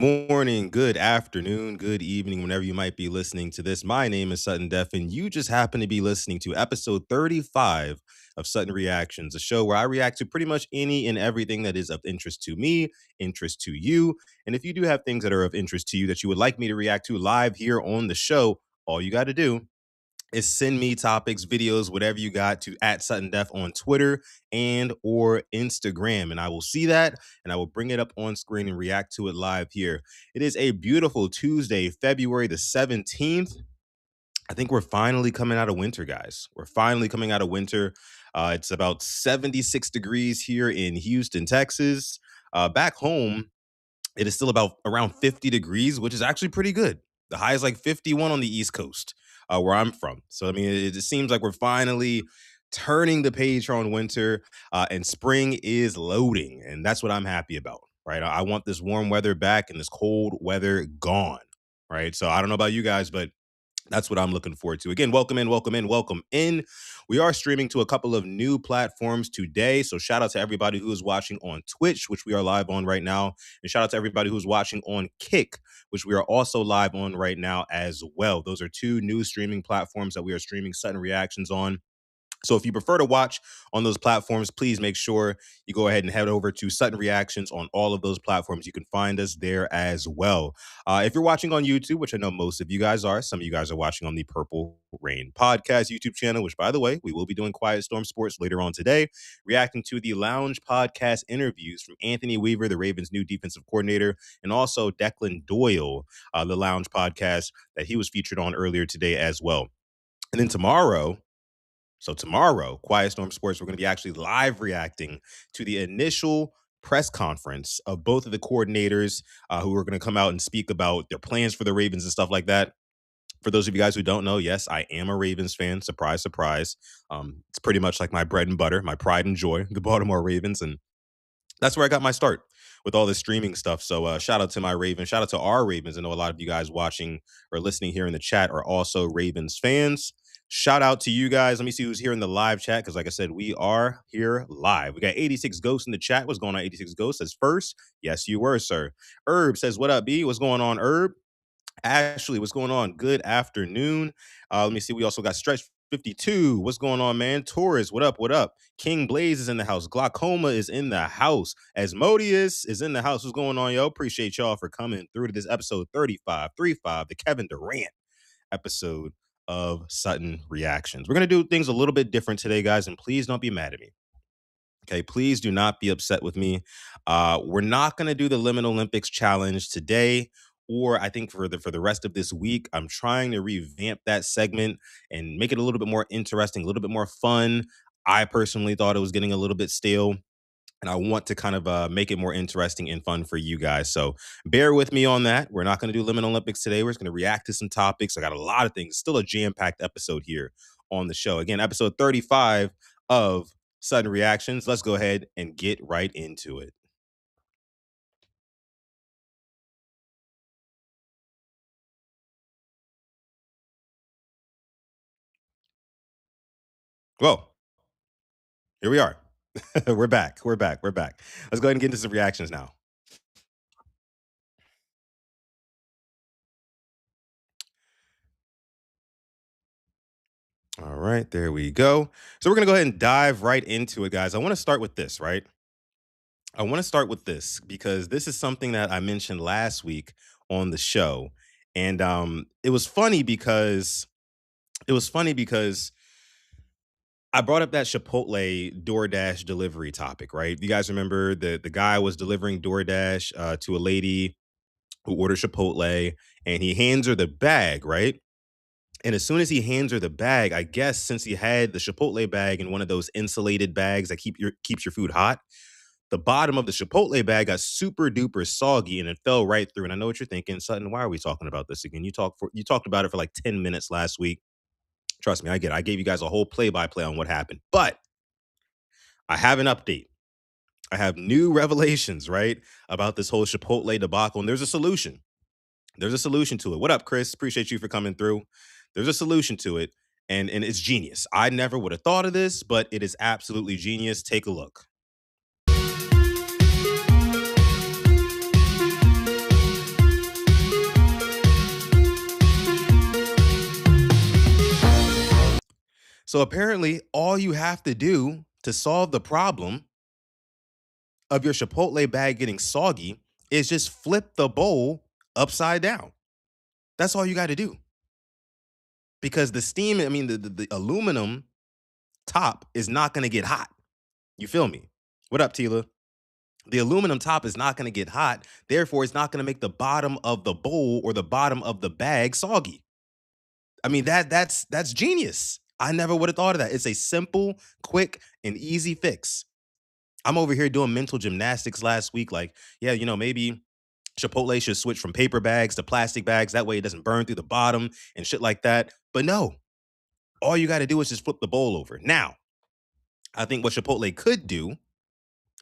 Morning, good afternoon, good evening, whenever you might be listening to this. My name is Sutton Def, and you just happen to be listening to episode 35 of Sutton Reactions, a show where I react to pretty much any and everything that is of interest to me, interest to you. And if you do have things that are of interest to you that you would like me to react to live here on the show, all you got to do is send me topics, videos, whatever you got to at Sutton Def on Twitter and or Instagram. And I will see that and I will bring it up on screen and react to it live here. It is a beautiful Tuesday, February the 17th. I think we're finally coming out of winter, guys. We're finally coming out of winter. It's about 76 degrees here in Houston, Texas. Back home, it is still about around 50 degrees, which is actually pretty good. The high is like 51 on the East Coast, where I'm from. So, I mean, it just seems like we're finally turning the page on winter and spring is loading. And that's what I'm happy about, right? I want this warm weather back and this cold weather gone, right? So, I don't know about you guys, but that's what I'm looking forward to. Again, welcome in, welcome in, welcome in. We are streaming to a couple of new platforms today. So shout out to everybody who is watching on Twitch, which we are live on right now. And shout out to everybody who's watching on Kick, which we are also live on right now as well. Those are two new streaming platforms that we are streaming Sudden Reactions on. So if you prefer to watch on those platforms, please make sure you go ahead and head over to Sutton Reactions on all of those platforms. You can find us there as well. If you're watching on YouTube, which I know most of you guys are, some of you guys are watching on the Purple Rain Podcast YouTube channel, which, by the way, we will be doing Quiet Storm Sports later on today, reacting to the Lounge Podcast interviews from Anthony Weaver, the Ravens' new defensive coordinator, and also Declan Doyle, the Lounge Podcast that he was featured on earlier today as well. And then tomorrow, Quiet Storm Sports, we're going to be actually live reacting to the initial press conference of both of the coordinators who are going to come out and speak about their plans for the Ravens and stuff like that. For those of you guys who don't know, yes, I am a Ravens fan. Surprise, surprise. It's pretty much like my bread and butter, my pride and joy, the Baltimore Ravens. And that's where I got my start with all this streaming stuff. So shout out to my Ravens. Shout out to our Ravens. I know a lot of you guys watching or listening here in the chat are also Ravens fans. Shout out to you guys. Let me see who's here in the live chat because, like I said, we are here live. We got 86 Ghosts in the chat. What's going on, 86 Ghosts? Says first. Yes, you were, sir. Herb says, what up, B? What's going on, Herb? Ashley, what's going on? Good afternoon. Let me see. We also got Stretch 52. What's going on, man? Taurus, what up? What up? King Blaze is in the house. Glaucoma is in the house. Asmodeus is in the house. What's going on, yo? Appreciate y'all for coming through to this episode 35, the Kevin Durant episode of Sutton Reactions. We're going to do things a little bit different today, guys, and please don't be mad at me. Okay, please do not be upset with me. We're not going to do the Lemon Olympics challenge today, or I think for the rest of this week. I'm trying to revamp that segment and make it a little bit more interesting, a little bit more fun. I personally thought it was getting a little bit stale, and I want to kind of make it more interesting and fun for you guys. So bear with me on that. We're not going to do Lemon Olympics today. We're just going to react to some topics. I got a lot of things. Still a jam-packed episode here on the show. Again, episode 35 of Sudden Reactions. Let's go ahead and get right into it. Well, here we are. We're back. We're back. We're back. Let's go ahead and get into some reactions now. All right, there we go. So we're going to go ahead and dive right into it, guys. I want to start with this, right? I want to start with this because this is something that I mentioned last week on the show. And it was funny because I brought up that Chipotle DoorDash delivery topic, right? You guys remember the guy was delivering DoorDash to a lady who ordered Chipotle, and he hands her the bag, right? And as soon as he hands her the bag, I guess since he had the Chipotle bag in one of those insulated bags that keeps your food hot, the bottom of the Chipotle bag got super duper soggy and it fell right through. And I know what you're thinking, Sutton. Why are we talking about this again? You talked about it for like 10 minutes last week. Trust me, I get it. I gave you guys a whole play-by-play on what happened. But I have an update. I have new revelations, right? About this whole Chipotle debacle. And there's a solution. There's a solution to it. What up, Chris? Appreciate you for coming through. There's a solution to it, and it's genius. I never would have thought of this, but it is absolutely genius. Take a look. So apparently, all you have to do to solve the problem of your Chipotle bag getting soggy is just flip the bowl upside down. That's all you got to do. Because the steam, I mean, the aluminum top is not going to get hot. You feel me? What up, Tila? The aluminum top is not going to get hot. Therefore, it's not going to make the bottom of the bowl or the bottom of the bag soggy. I mean, that's genius. I never would have thought of that. It's a simple, quick, and easy fix. I'm over here doing mental gymnastics last week. Like, yeah, maybe Chipotle should switch from paper bags to plastic bags. That way it doesn't burn through the bottom and shit like that. But no, all you got to do is just flip the bowl over. Now, I think what Chipotle could do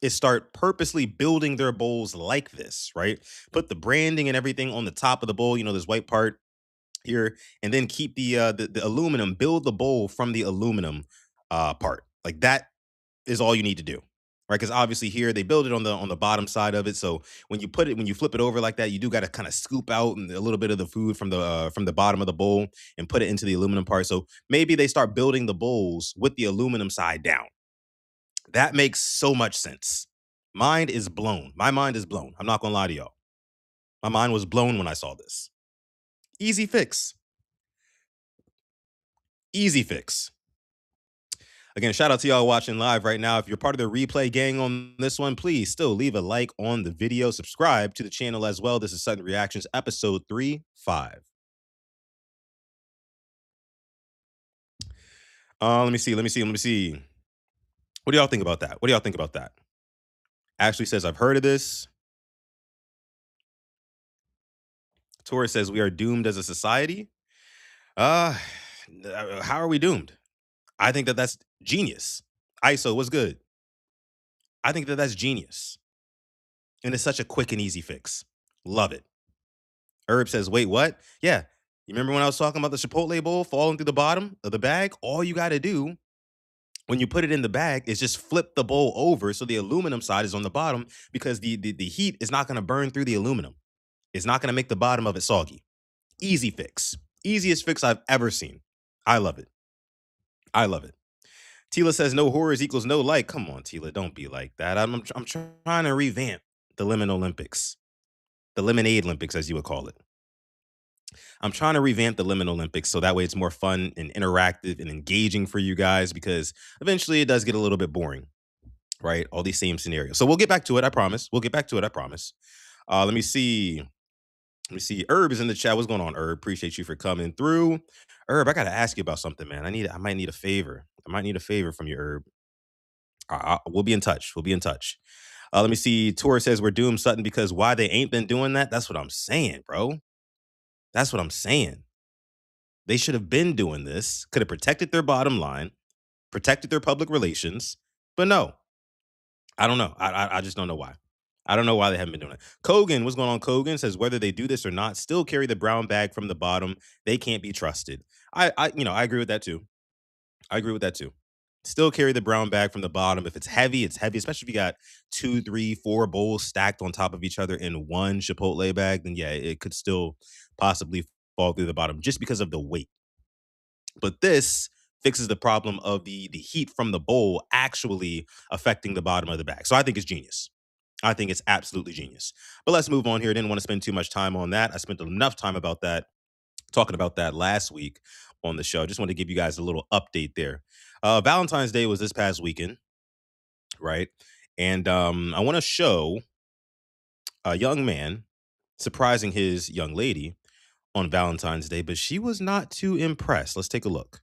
is start purposely building their bowls like this, right? Put the branding and everything on the top of the bowl, this white part here, and then keep the aluminum, build the bowl from the aluminum part. Like that is all you need to do. Right, because obviously here they build it on the bottom side of it. So when you flip it over like that, you do got to kind of scoop out a little bit of the food from the bottom of the bowl and put it into the aluminum part. So maybe they start building the bowls with the aluminum side down. That makes so much sense. Mind is blown. My mind is blown. I'm not gonna lie to y'all. My mind was blown when I saw this. Easy fix. Easy fix. Again, shout out to y'all watching live right now. If you're part of the replay gang on this one, please still leave a like on the video. Subscribe to the channel as well. This is Sutton Reactions, episode 3-5. Let me see. What do y'all think about that? Ashley says, I've heard of this. Taurus says, we are doomed as a society. How are we doomed? I think that's genius. ISO, what's good? I think that's genius. And it's such a quick and easy fix. Love it. Herb says, wait, what? Yeah. You remember when I was talking about the Chipotle bowl falling through the bottom of the bag? All you got to do when you put it in the bag is just flip the bowl over so the aluminum side is on the bottom, because the heat is not going to burn through the aluminum. It's not going to make the bottom of it soggy. Easy fix. Easiest fix I've ever seen. I love it. Tila says no horrors equals no like. Come on, Tila, don't be like that. I'm trying to revamp the Lemon Olympics. The Lemonade Olympics, as you would call it. I'm trying to revamp the Lemon Olympics so that way it's more fun and interactive and engaging for you guys, because eventually it does get a little bit boring, right? All these same scenarios. So we'll get back to it, I promise. Let me see. Herb is in the chat. What's going on, Herb? Appreciate you for coming through. Herb, I got to ask you about something, man. I might need a favor. From you, Herb. We'll be in touch. Let me see. Tor says we're doomed, Sutton, because why they ain't been doing that? That's what I'm saying, bro. That's what I'm saying. They should have been doing this. Could have protected their bottom line, protected their public relations. But no, I don't know. I just don't know why. I don't know why they haven't been doing it. Kogan, what's going on? Kogan says whether they do this or not, still carry the brown bag from the bottom. They can't be trusted. I agree with that too. Still carry the brown bag from the bottom. If it's heavy, especially if you got 2, 3, 4 bowls stacked on top of each other in one Chipotle bag, then yeah, it could still possibly fall through the bottom just because of the weight. But this fixes the problem of the heat from the bowl actually affecting the bottom of the bag. So I think it's genius. I think it's absolutely genius. But let's move on here. I didn't want to spend too much time on that. I spent enough time talking about that last week on the show. Just want to give you guys a little update there. Valentine's Day was this past weekend, right? And I want to show a young man surprising his young lady on Valentine's Day, but she was not too impressed. Let's take a look.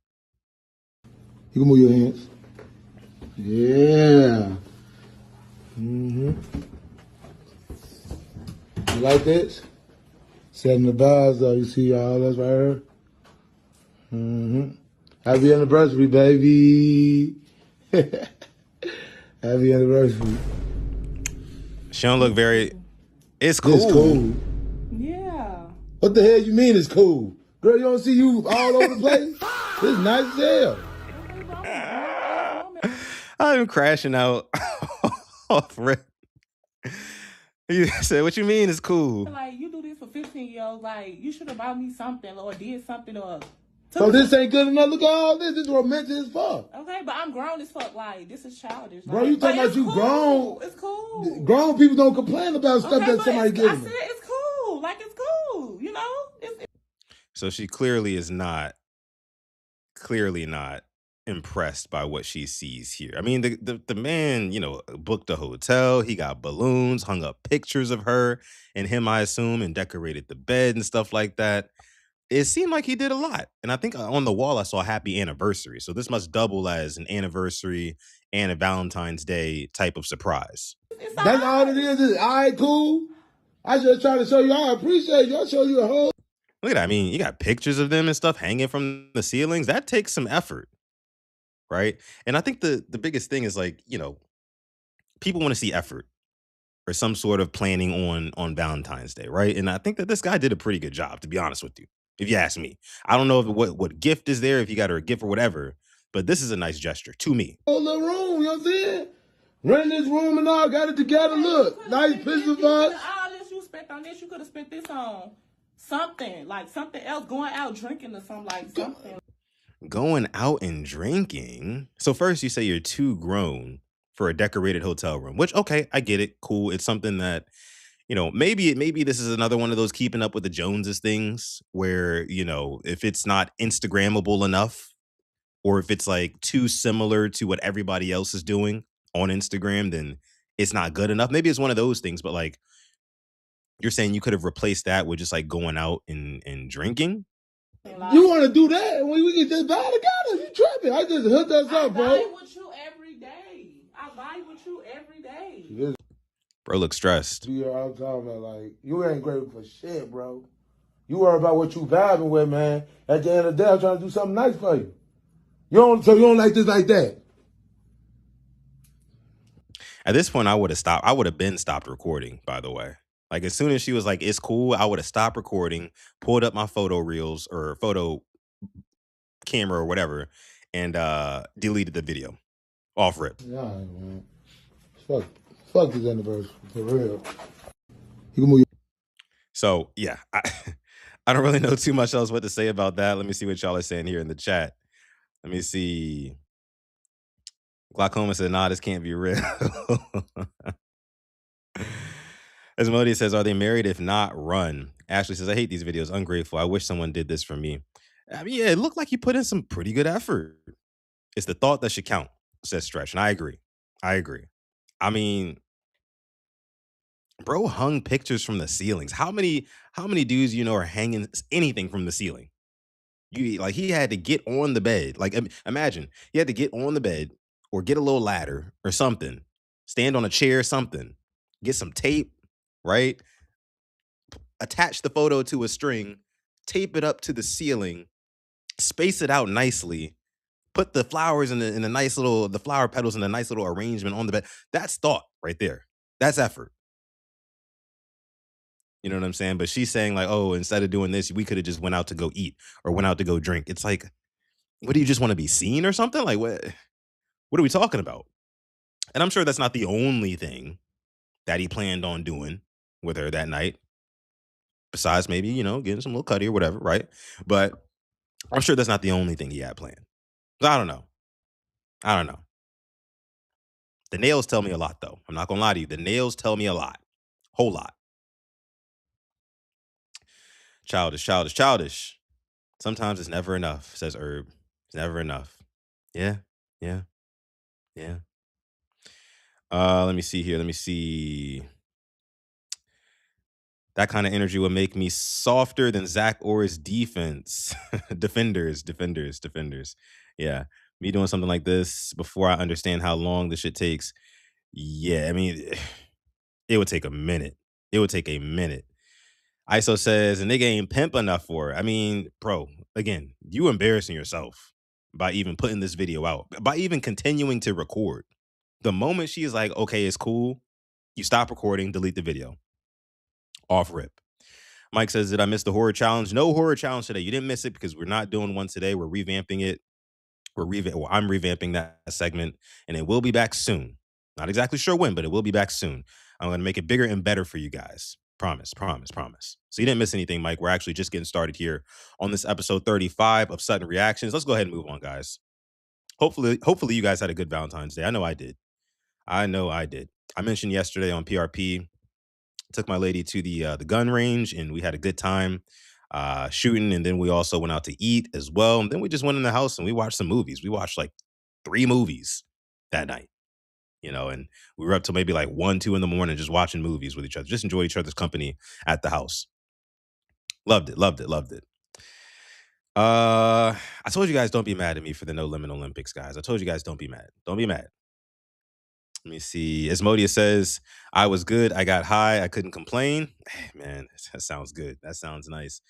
You can move your hands. Yeah. Mm-hmm. You like this? Setting the vibes though. You see all that's right here? Mm-hmm. Happy anniversary, baby. Happy anniversary. She don't look very... It's cool. It's cool. Yeah. What the hell you mean it's cool? Girl, you don't see you all over the place? It's nice as hell. I'm crashing out off rip. He said, what you mean it's cool? Like, you do this for 15-year-olds. Like, you should have bought me something or did something or So this ain't good enough. Look at all this. This is romantic as fuck. Okay, but I'm grown as fuck. Like, this is childish. Bro, like, you talking about you cool. grown? It's cool. Grown people don't complain about stuff that somebody gives them. I said it's cool. Like, it's cool. You know? So she clearly is not impressed by what she sees here. I mean, the man, you know, booked a hotel. He got balloons, hung up pictures of her and him, I assume, and decorated the bed and stuff like that. It seemed like he did a lot. And I think on the wall I saw happy anniversary. So this must double as an anniversary and a Valentine's Day type of surprise. That's all it is. All right, cool. I just try to show you. I appreciate you. I show you a whole. Look at that. I mean, you got pictures of them and stuff hanging from the ceilings. That takes some effort, right? And I think the biggest thing is, like, you know, people want to see effort or some sort of planning on Valentine's Day, right? And I think that this guy did a pretty good job, to be honest with you, if you ask me. I don't know if what gift is there, if you got her a gift or whatever, but this is a nice gesture to me. Whole little room, you know what I'm saying? Rent this room and all, got it together. Look, nice picture of us. All this you spent on this, you could have spent this on something, like something else, going out drinking or something, like something. Going out and drinking. So first you say you're too grown for a decorated hotel room, which, okay, I get it. Cool. It's something that, you know, maybe this is another one of those keeping up with the Joneses things where, you know, if it's not Instagrammable enough, or if it's like too similar to what everybody else is doing on Instagram, then it's not good enough. Maybe it's one of those things, but like you're saying you could have replaced that with just like going out and drinking. You want to do that? We can just buy together. You tripping? I just hooked us up, bro. I buy with you every day. I buy with you every day. Bro looks stressed. You all the time, man. Like, you ain't grateful for shit, bro. You worry about what you vibing with, man. At the end of the day, I'm trying to do something nice for you. So you don't like this like that? At this point, I would have stopped. I would have been stopped recording, by the way. Like, as soon as she was like, it's cool, I would have stopped recording, pulled up my photo reels or photo camera or whatever, and deleted the video off rip. Yeah, man. Fuck this anniversary, for real. You can move your. So, yeah, I don't really know too much else what to say about that. Let me see what y'all are saying here in the chat. Let me see. Glaucoma said, nah, this can't be real. Asmodeus says, are they married? If not, run. Ashley says, I hate these videos. Ungrateful. I wish someone did this for me. I mean, yeah, it looked like you put in some pretty good effort. It's the thought that should count, says Stretch. And I agree. I mean, bro hung pictures from the ceilings. How many dudes you know are hanging anything from the ceiling? Like, he had to get on the bed. Like, imagine he had to get on the bed or get a little ladder or something, stand on a chair or something, get some tape, right? Attach the photo to a string, tape it up to the ceiling, space it out nicely, put the flowers in the nice little, the flower petals in a nice little arrangement on the bed. That's thought right there. That's effort. You know what I'm saying? But she's saying like, oh, instead of doing this, we could have just went out to go eat or went out to go drink. It's like, what, do you just want to be seen or something? Like, what are we talking about? And I'm sure that's not the only thing that he planned on doing with her that night. Besides maybe, you know, getting some little cutty or whatever, right? But I'm sure that's not the only thing he had planned. I don't know. The nails tell me a lot, though. I'm not going to lie to you. The nails tell me a lot. Whole lot. Childish. Sometimes it's never enough, says Herb. It's never enough. Yeah. Let me see here. That kind of energy would make me softer than Zach Orr's defense. Defenders. Yeah. Me doing something like this before I understand how long this shit takes. Yeah, I mean, it would take a minute. ISO says, a nigga ain't pimp enough for her. I mean, bro, again, you embarrassing yourself by even putting this video out, by even continuing to record. The moment she is like, okay, it's cool, you stop recording, delete the video. Off rip. Mike says, did I miss the horror challenge? No horror challenge today. You didn't miss it because we're not doing one today. We're revamping it. I'm revamping that segment, and it will be back soon. Not exactly sure when, but it will be back soon. I'm going to make it bigger and better for you guys. Promise, promise, promise. So you didn't miss anything, Mike. We're actually just getting started here on this episode 35 of Sutton Reactions. Let's go ahead and move on, guys. Hopefully you guys had a good Valentine's Day. I know I did. I know I did. I mentioned yesterday on PRP, took my lady to the gun range and we had a good time shooting, and then we also went out to eat as well. And then we just went in the house and we watched some movies. We watched like 3 movies that night, and we were up till maybe like 1, 2 in the morning just watching movies with each other. Just enjoyed each other's company at the house. Loved it, loved it, loved it. I told you guys don't be mad at me for the No Limit Olympics, guys. I told you guys don't be mad. Don't be mad. Let me see. Asmodia says, I was good. I got high. I couldn't complain. Man, that sounds good. That sounds nice.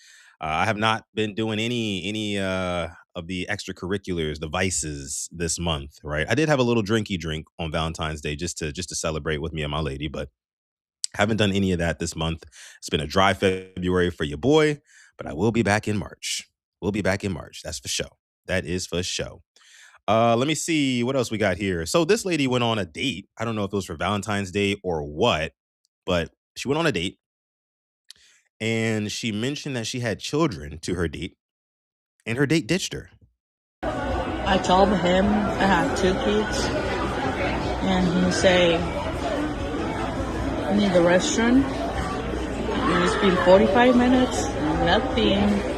I have not been doing any of the extracurriculars, the vices this month, right? I did have a little drinky drink on Valentine's Day just to celebrate with me and my lady, but haven't done any of that this month. It's been a dry February for your boy, but I will be back in March. We'll be back in March. That's for sure. That is for sure. Let me see what else we got here. So this lady went on a date. I don't know if it was for Valentine's Day or what, but she went on a date and she mentioned that she had children to her date, and her date ditched her. I told him I have 2 kids, and he say, I need the restaurant. It's been 45 minutes, nothing.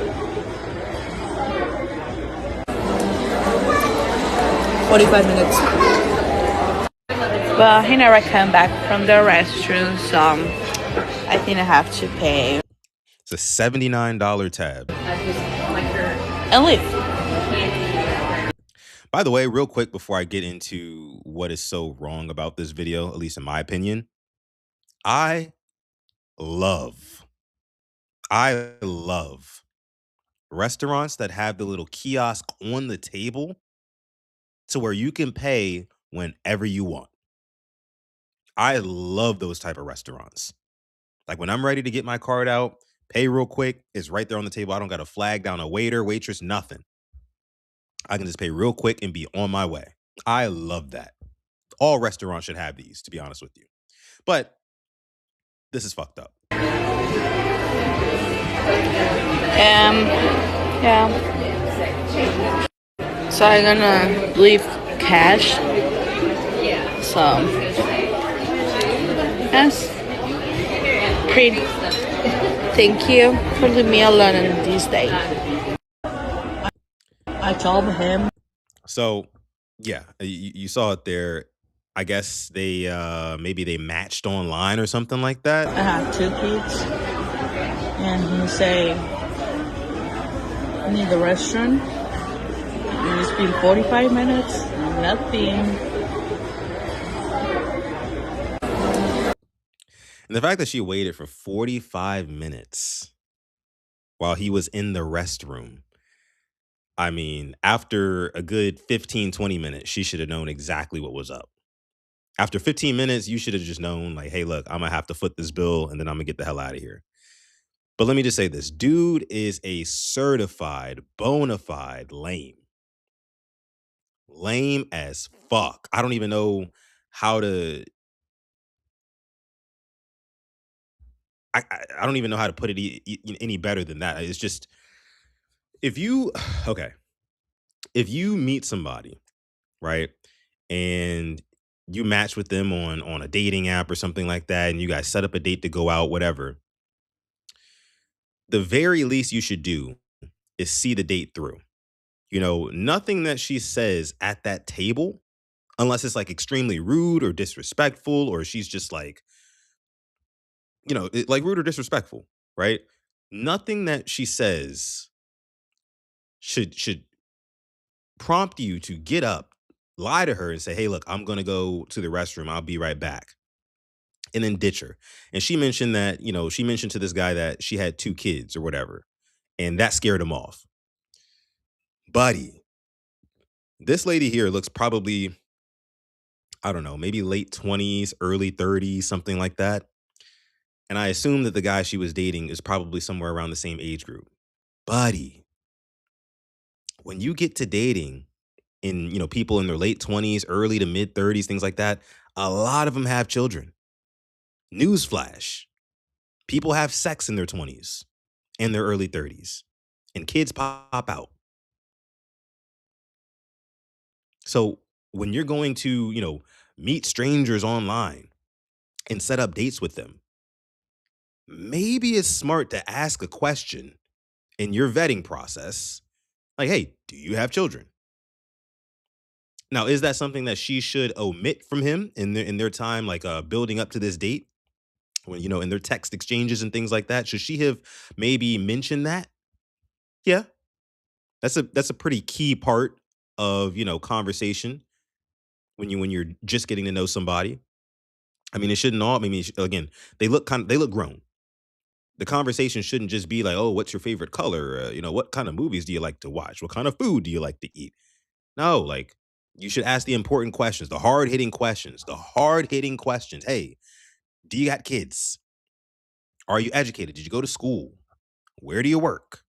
45 minutes. Well, he never came back from the restaurant, so I think I have to pay. It's a $79 tab. And leave. By the way, real quick before I get into what is so wrong about this video, at least in my opinion, I love, I love restaurants that have the little kiosk on the table to where you can pay whenever you want. I love those type of restaurants. Like when I'm ready to get my card out, pay real quick, it's right there on the table. I don't got to flag down a waiter, waitress, nothing. I can just pay real quick and be on my way. I love that. All restaurants should have these, to be honest with you. But this is fucked up. Yeah. So I'm gonna leave cash. So, yes. Pretty. Thank you for leaving me alone on this day. I told him. So, yeah, you saw it there. I guess they maybe they matched online or something like that. I have 2 kids, and he say, I need the restaurant. It's been 45 minutes, nothing. And the fact that she waited for 45 minutes while he was in the restroom. I mean, after a good 15, 20 minutes, she should have known exactly what was up. After 15 minutes, you should have just known, like, hey, look, I'm going to have to foot this bill and then I'm going to get the hell out of here. But let me just say this. Dude is a certified, bona fide lame. Lame as fuck. I don't even know how to... I don't even know how to put it any better than that. It's just, if you... Okay. If you meet somebody, right, and you match with them on a dating app or something like that, and you guys set up a date to go out, whatever, the very least you should do is see the date through. Nothing that she says at that table, unless it's like extremely rude or disrespectful, or she's just like, like rude or disrespectful, right? Nothing that she says should prompt you to get up, lie to her and say, hey, look, I'm going to go to the restroom. I'll be right back. And then ditch her. And she mentioned that, she mentioned to this guy that she had 2 kids or whatever. And that scared him off. Buddy, this lady here looks probably, I don't know, maybe late 20s, early 30s, something like that. And I assume that the guy she was dating is probably somewhere around the same age group. Buddy, when you get to dating in, people in their late 20s, early to mid 30s, things like that, a lot of them have children. Newsflash. People have sex in their 20s and their early 30s, and kids pop out. So when you're going to, meet strangers online and set up dates with them, maybe it's smart to ask a question in your vetting process like, hey, do you have children? Now, is that something that she should omit from him in their time, like building up to this date? When in their text exchanges and things like that, should she have maybe mentioned that? Yeah, that's a pretty key part of conversation when you're just getting to know somebody. I mean, it shouldn't all. I mean, again, they look grown. The conversation shouldn't just be like, oh, what's your favorite color? What kind of movies do you like to watch? What kind of food do you like to eat? No, like you should ask the important questions, the hard hitting questions, the hard hitting questions. Hey, do you got kids? Are you educated? Did you go to school? Where do you work?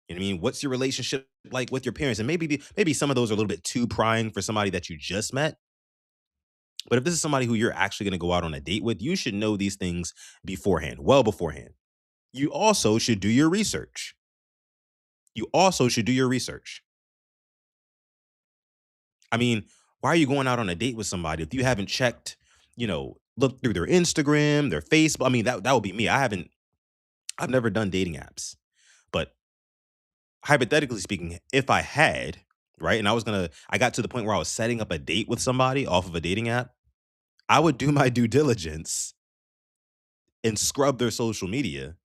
You know what I mean? What's your relationship like with your parents? And maybe some of those are a little bit too prying for somebody that you just met. But if this is somebody who you're actually going to go out on a date with, you should know these things beforehand, well beforehand. You also should do your research. You also should do your research. I mean, why are you going out on a date with somebody if you haven't checked, look through their Instagram, their Facebook? I mean, that would be me. I've never done dating apps. But hypothetically speaking, if I had, right, and I got to the point where I was setting up a date with somebody off of a dating app, I would do my due diligence and scrub their social media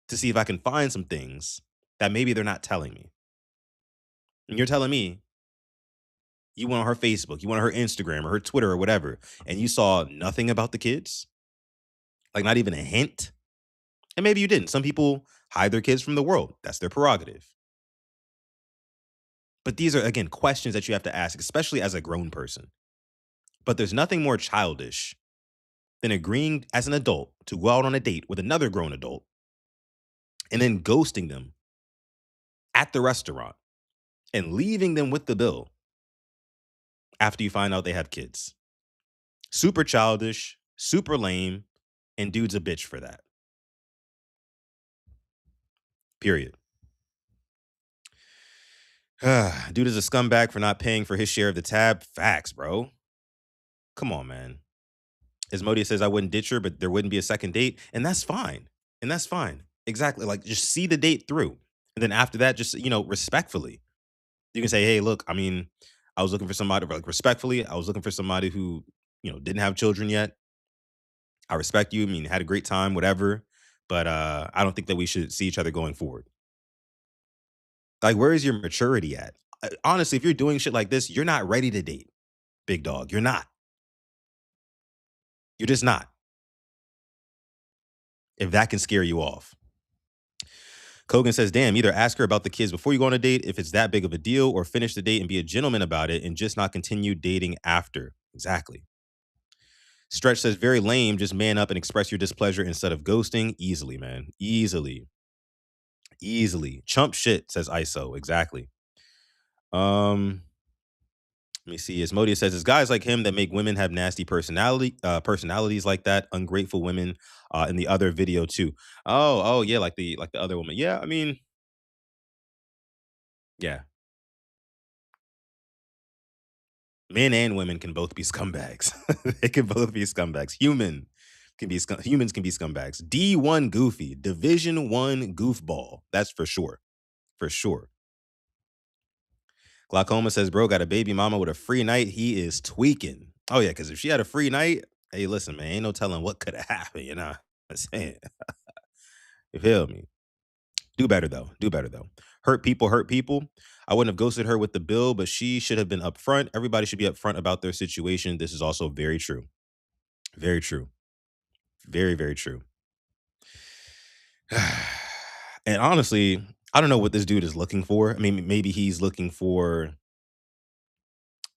to see if I can find some things that maybe they're not telling me. And you're telling me you went on her Facebook, you went on her Instagram or her Twitter or whatever, and you saw nothing about the kids, like not even a hint. And maybe you didn't. Some people hide their kids from the world. That's their prerogative. But these are, again, questions that you have to ask, especially as a grown person. But there's nothing more childish than agreeing as an adult to go out on a date with another grown adult and then ghosting them at the restaurant and leaving them with the bill after you find out they have kids. Super childish, super lame, and dude's a bitch for that. Period. Dude is a scumbag for not paying for his share of the tab. Facts, bro. Come on, man. Asmodia says I wouldn't ditch her, but there wouldn't be a second date, and that's fine. And that's fine. Exactly. Like just see the date through. And then after that, just respectfully. You can say, hey, look, I mean, I was looking for somebody like respectfully, I was looking for somebody who, didn't have children yet. I respect you. I mean, had a great time, whatever. But I don't think that we should see each other going forward. Like, where is your maturity at? Honestly, if you're doing shit like this, you're not ready to date, big dog. You're not. You're just not. If that can scare you off. Kogan says, damn, either ask her about the kids before you go on a date if it's that big of a deal, or finish the date and be a gentleman about it and just not continue dating after. Exactly. Stretch says, very lame. Just man up and express your displeasure instead of ghosting. Easily, man. Easily. Easily. Chump shit, says ISO. Exactly. Let me see. Asmodia says, it's guys like him that make women have nasty personalities like that. Ungrateful women in the other video too. Oh, yeah, like the other woman. Yeah, I mean, yeah. Men and women can both be scumbags. They can both be scumbags. Humans can be scumbags. D1 goofy, Division 1 goofball. That's for sure. For sure. Glaucoma says, bro, got a baby mama with a free night. He is tweaking. Oh, yeah, because if she had a free night, hey, listen, man, ain't no telling what could have happened, you know? I'm saying. You feel me? Do better, though. Do better, though. Hurt people hurt people. I wouldn't have ghosted her with the bill, but she should have been upfront. Everybody should be upfront about their situation. This is also very true. Very true. Very, very true. And honestly, I don't know what this dude is looking for. I mean, maybe he's looking for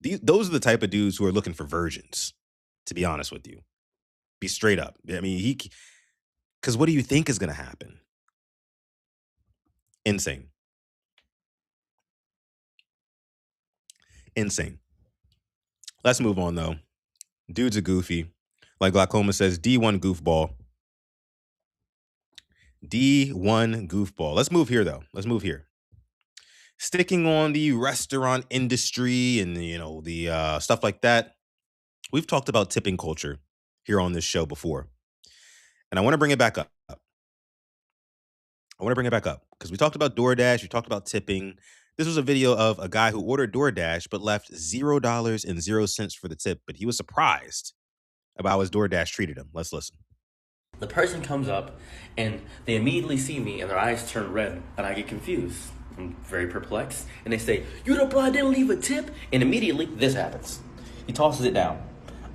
those are the type of dudes who are looking for virgins, to be honest with you. Be straight up. I mean, because what do you think is going to happen? Insane. Insane. Let's move on, though. Dude's a goofy. Like Glaucoma says, D1 goofball. D1 goofball. Let's move here though. Let's move here. Sticking on the restaurant industry and the stuff like that. We've talked about tipping culture here on this show before. And I want to bring it back up. Because we talked about DoorDash, we talked about tipping. This was a video of a guy who ordered DoorDash but left $0.00 for the tip, but he was surprised about how his DoorDash treated him. Let's listen. The person comes up and they immediately see me and their eyes turn red and I get confused. I'm very perplexed. And they say, "You the bro didn't leave a tip?" And immediately this happens. He tosses it down.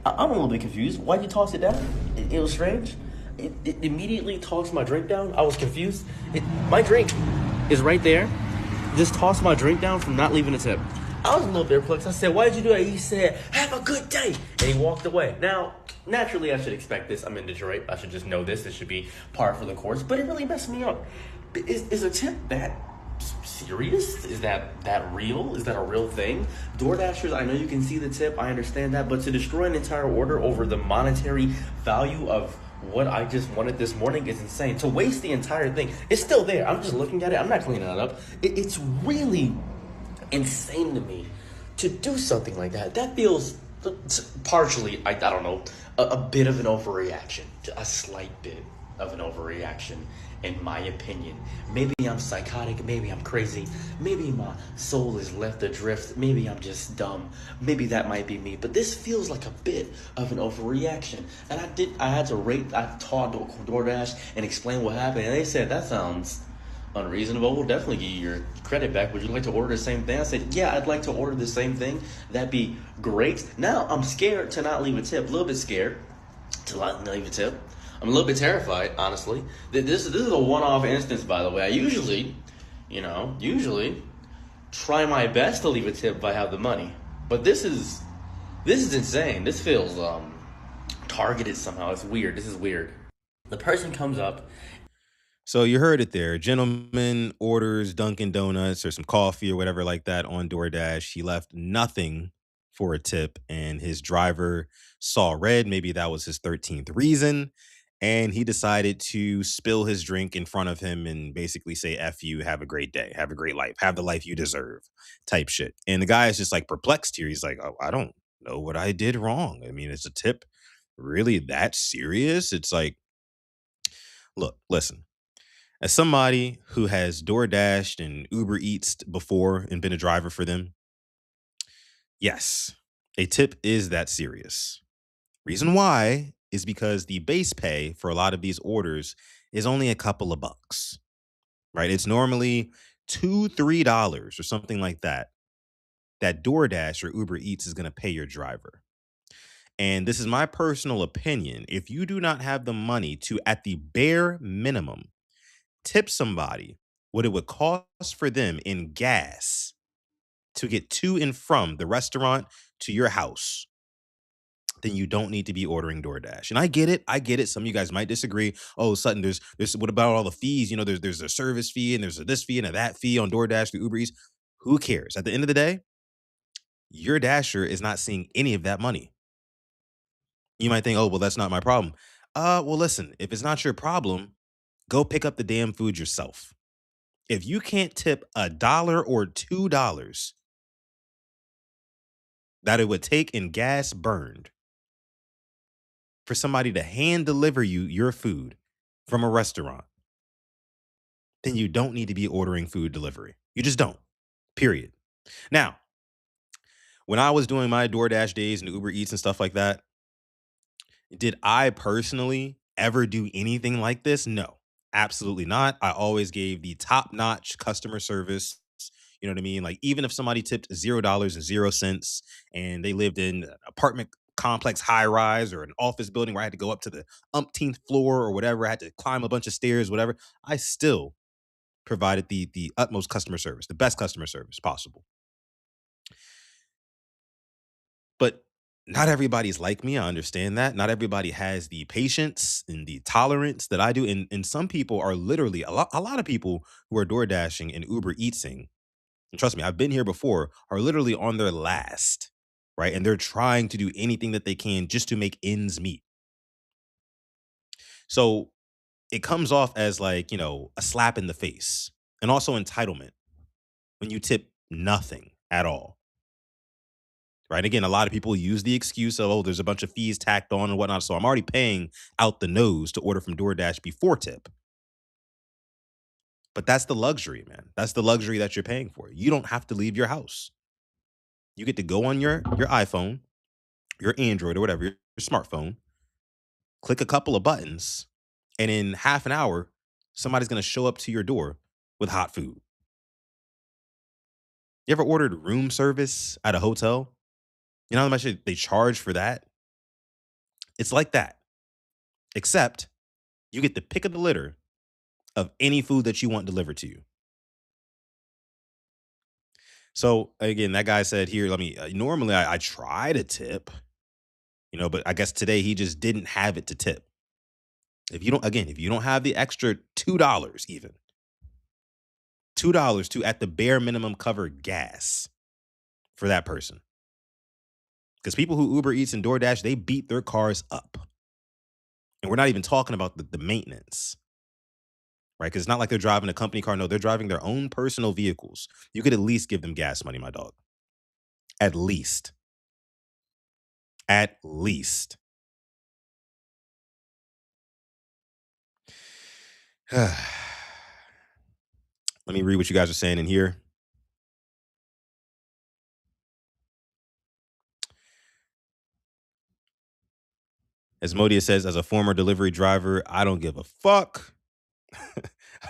I'm a little bit confused. Why'd you toss it down? It was strange. It immediately tossed my drink down. I was confused. My drink is right there. Just tossed my drink down from not leaving a tip. I was a little bit perplexed. I said, "Why'd you do that?" He said, "Have a good day." And he walked away. Now, naturally, I should expect this. I'm in Detroit. I should just know this. This should be par for the course. But it really messed me up. Is a tip that serious? Is that real? Is that a real thing? DoorDashers, I know you can see the tip. I understand that. But to destroy an entire order over the monetary value of what I just wanted this morning is insane. To waste the entire thing. It's still there. I'm just looking at it. I'm not cleaning it up. It's really insane to me to do something like that. That feels partially, I don't know, a bit of an overreaction. A slight bit of an overreaction, in my opinion. Maybe I'm psychotic, maybe I'm crazy, maybe my soul is left adrift, maybe I'm just dumb, maybe that might be me, but this feels like a bit of an overreaction. And I taught DoorDash and explained what happened, and they said, "That sounds unreasonable. We'll definitely give you your credit back. Would you like to order the same thing?" I said, "Yeah, I'd like to order the same thing. That'd be great." Now I'm scared to not leave a tip. A little bit scared to not leave a tip. I'm a little bit terrified, honestly. This is a one-off instance, by the way. I usually try my best to leave a tip if I have the money. But this is insane. This feels targeted somehow. It's weird. This is weird. The person comes up. So you heard it there. Gentleman orders Dunkin' Donuts or some coffee or whatever like that on DoorDash. He left nothing for a tip, and his driver saw red. Maybe that was his 13th reason. And he decided to spill his drink in front of him and basically say, "F you, have a great day, have a great life, have the life you deserve," type shit. And the guy is just like perplexed here. He's like, "Oh, I don't know what I did wrong. I mean, is a tip really that serious?" It's like, look, listen. As somebody who has DoorDashed and Uber Eats before and been a driver for them, yes, a tip is that serious. Reason why is because the base pay for a lot of these orders is only a couple of bucks, right? It's normally $2, $3 or something like that, that DoorDash or Uber Eats is going to pay your driver. And this is my personal opinion. If you do not have the money to, at the bare minimum, tip somebody what it would cost for them in gas to get to and from the restaurant to your house, then you don't need to be ordering DoorDash. And I get it. Some of you guys might disagree. "Oh, Sutton, there's what about all the fees? There's a service fee and there's a this fee and a that fee on DoorDash, the Uber Eats." Who cares? At the end of the day, your dasher is not seeing any of that money. You might think, "Oh, well, that's not my problem." Well, listen, if it's not your problem, go pick up the damn food yourself. If you can't tip $1 or $2 that it would take in gas burned for somebody to hand deliver you your food from a restaurant, then you don't need to be ordering food delivery. You just don't. Period. Now, when I was doing my DoorDash days and Uber Eats and stuff like that, did I personally ever do anything like this? No, absolutely not. I always gave the top-notch customer service. You know what I mean? Like, even if somebody tipped $0.00 and they lived in an apartment complex high rise or an office building where I had to go up to the umpteenth floor or whatever, I had to climb a bunch of stairs, whatever, I still provided the utmost customer service, the best customer service possible. But not everybody's like me. I understand that. Not everybody has the patience and the tolerance that I do. And some people are literally, a lot of people who are door dashing and Uber Eatsing, and trust me, I've been here before, are literally on their last, right? And they're trying to do anything that they can just to make ends meet. So it comes off as like, a slap in the face and also entitlement when you tip nothing at all. Right. Again, a lot of people use the excuse of, oh, there's a bunch of fees tacked on and whatnot. So I'm already paying out the nose to order from DoorDash before tip. But that's the luxury, man. That's the luxury that you're paying for. You don't have to leave your house. You get to go on your iPhone, your Android or whatever, your smartphone, click a couple of buttons, and in half an hour, somebody's gonna show up to your door with hot food. You ever ordered room service at a hotel? You know how much they charge for that? It's like that, except you get the pick of the litter of any food that you want delivered to you. So again, that guy said here, let me, normally I try to tip, but I guess today he just didn't have it to tip. If you don't have the extra $2, even $2 to at the bare minimum cover gas for that person. Because people who Uber Eats and DoorDash, they beat their cars up. And we're not even talking about the maintenance, right? Because it's not like they're driving a company car. No, they're driving their own personal vehicles. You could at least give them gas money, my dog. At least. At least. Let me read what you guys are saying in here. As Modia says, as a former delivery driver, I don't give a fuck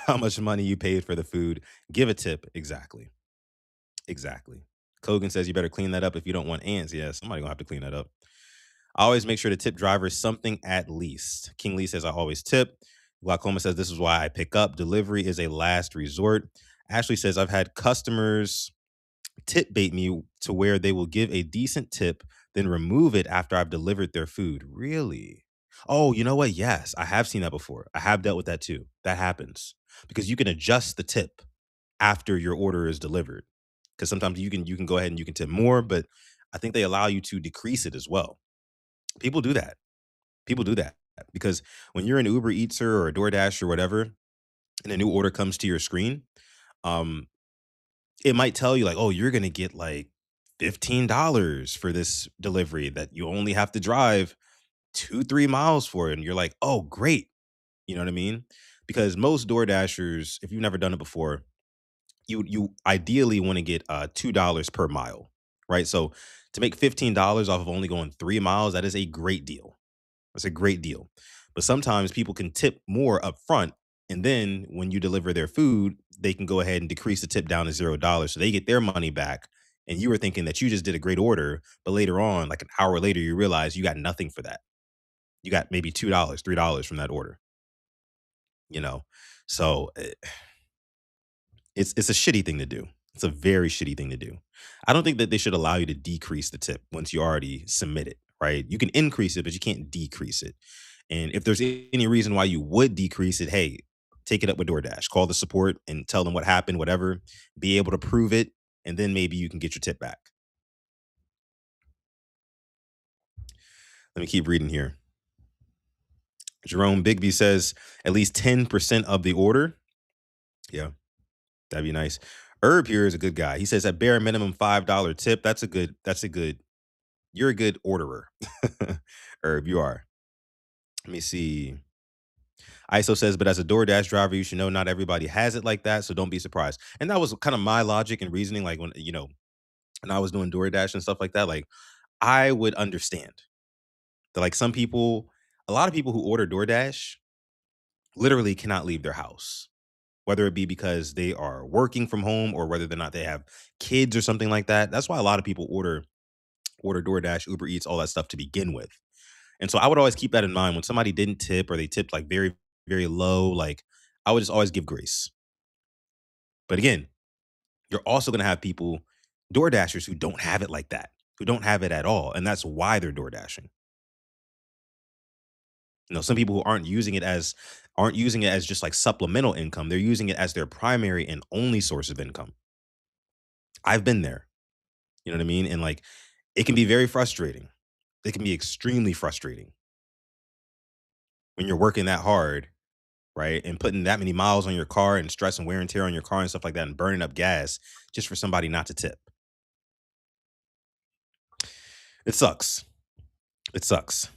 how much money you paid for the food. Give a tip. Exactly. Exactly. Kogan says you better clean that up if you don't want ants. Yeah, somebody gonna have to clean that up. I always make sure to tip drivers something at least. King Lee says I always tip. Glaucoma says this is why I pick up. Delivery is a last resort. Ashley says I've had customers tip bait me to where they will give a decent tip, then remove it after I've delivered their food. Really? Oh, you know what? Yes, I have seen that before. I have dealt with that too. That happens because you can adjust the tip after your order is delivered. Because sometimes you can go ahead and you can tip more, but I think they allow you to decrease it as well. People do that. People do that because when you're an Uber Eatser or a DoorDash or whatever, and a new order comes to your screen, um, it might tell you like, oh, you're gonna get like $15 for this delivery that you only have to drive 2-3 miles for it. And you're like, oh, great. You know what I mean? Because most Door Dashers, if you've never done it before, you ideally want to get $2 per mile, right? So to make $15 off of only going 3 miles, that is a great deal. That's a great deal. But sometimes people can tip more up front. And then when you deliver their food, they can go ahead and decrease the tip down to $0. So they get their money back. And you were thinking that you just did a great order. But later on, like an hour later, you realize you got nothing for that. You got maybe $2, $3 from that order, you know? So it's a shitty thing to do. It's a very shitty thing to do. I don't think that they should allow you to decrease the tip once you already submit it, right? You can increase it, but you can't decrease it. And if there's any reason why you would decrease it, hey, take it up with DoorDash. Call the support and tell them what happened, whatever. Be able to prove it, and then maybe you can get your tip back. Let me keep reading here. Jerome Bigby says at least 10% of the order. Yeah, that'd be nice. Herb here is a good guy. He says at bare minimum $5 tip. That's a good, you're a good orderer. Herb, you are. Let me see. ISO says, but as a DoorDash driver, you should know not everybody has it like that. So don't be surprised. And that was kind of my logic and reasoning. Like when I was doing DoorDash and stuff like that, like I would understand that like a lot of people who order DoorDash literally cannot leave their house, whether it be because they are working from home or whether or not they have kids or something like that. That's why a lot of people order DoorDash, Uber Eats, all that stuff to begin with. And so I would always keep that in mind when somebody didn't tip or they tipped like very, very low, like I would just always give grace. But again, you're also going to have people, DoorDashers, who don't have it like that, who don't have it at all. And that's why they're DoorDashing. Some people who aren't using it as just like supplemental income. They're using it as their primary and only source of income. I've been there. You know what I mean? And like it can be very frustrating. It can be extremely frustrating when you're working that hard right? And putting that many miles on your car and stress and wear and tear on your car and stuff like that and burning up gas just for somebody not to tip. It sucks. It sucks.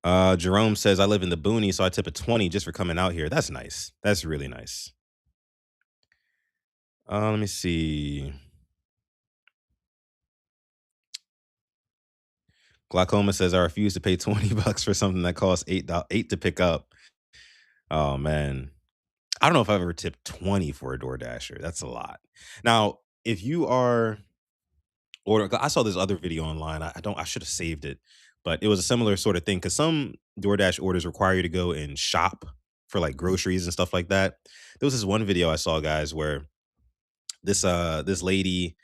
Jerome says, I live in the boonies, so I tip a 20 just for coming out here. That's nice. That's really nice. Let me see. Glaucoma says, I refuse to pay $20 for something that costs $8 to pick up. Oh, man. I don't know if I've ever tipped 20 for a DoorDasher. That's a lot. Now, if you are I saw this other video online. I should have saved it, but it was a similar sort of thing because some DoorDash orders require you to go and shop for like groceries and stuff like that. There was this one video I saw, guys, where this lady,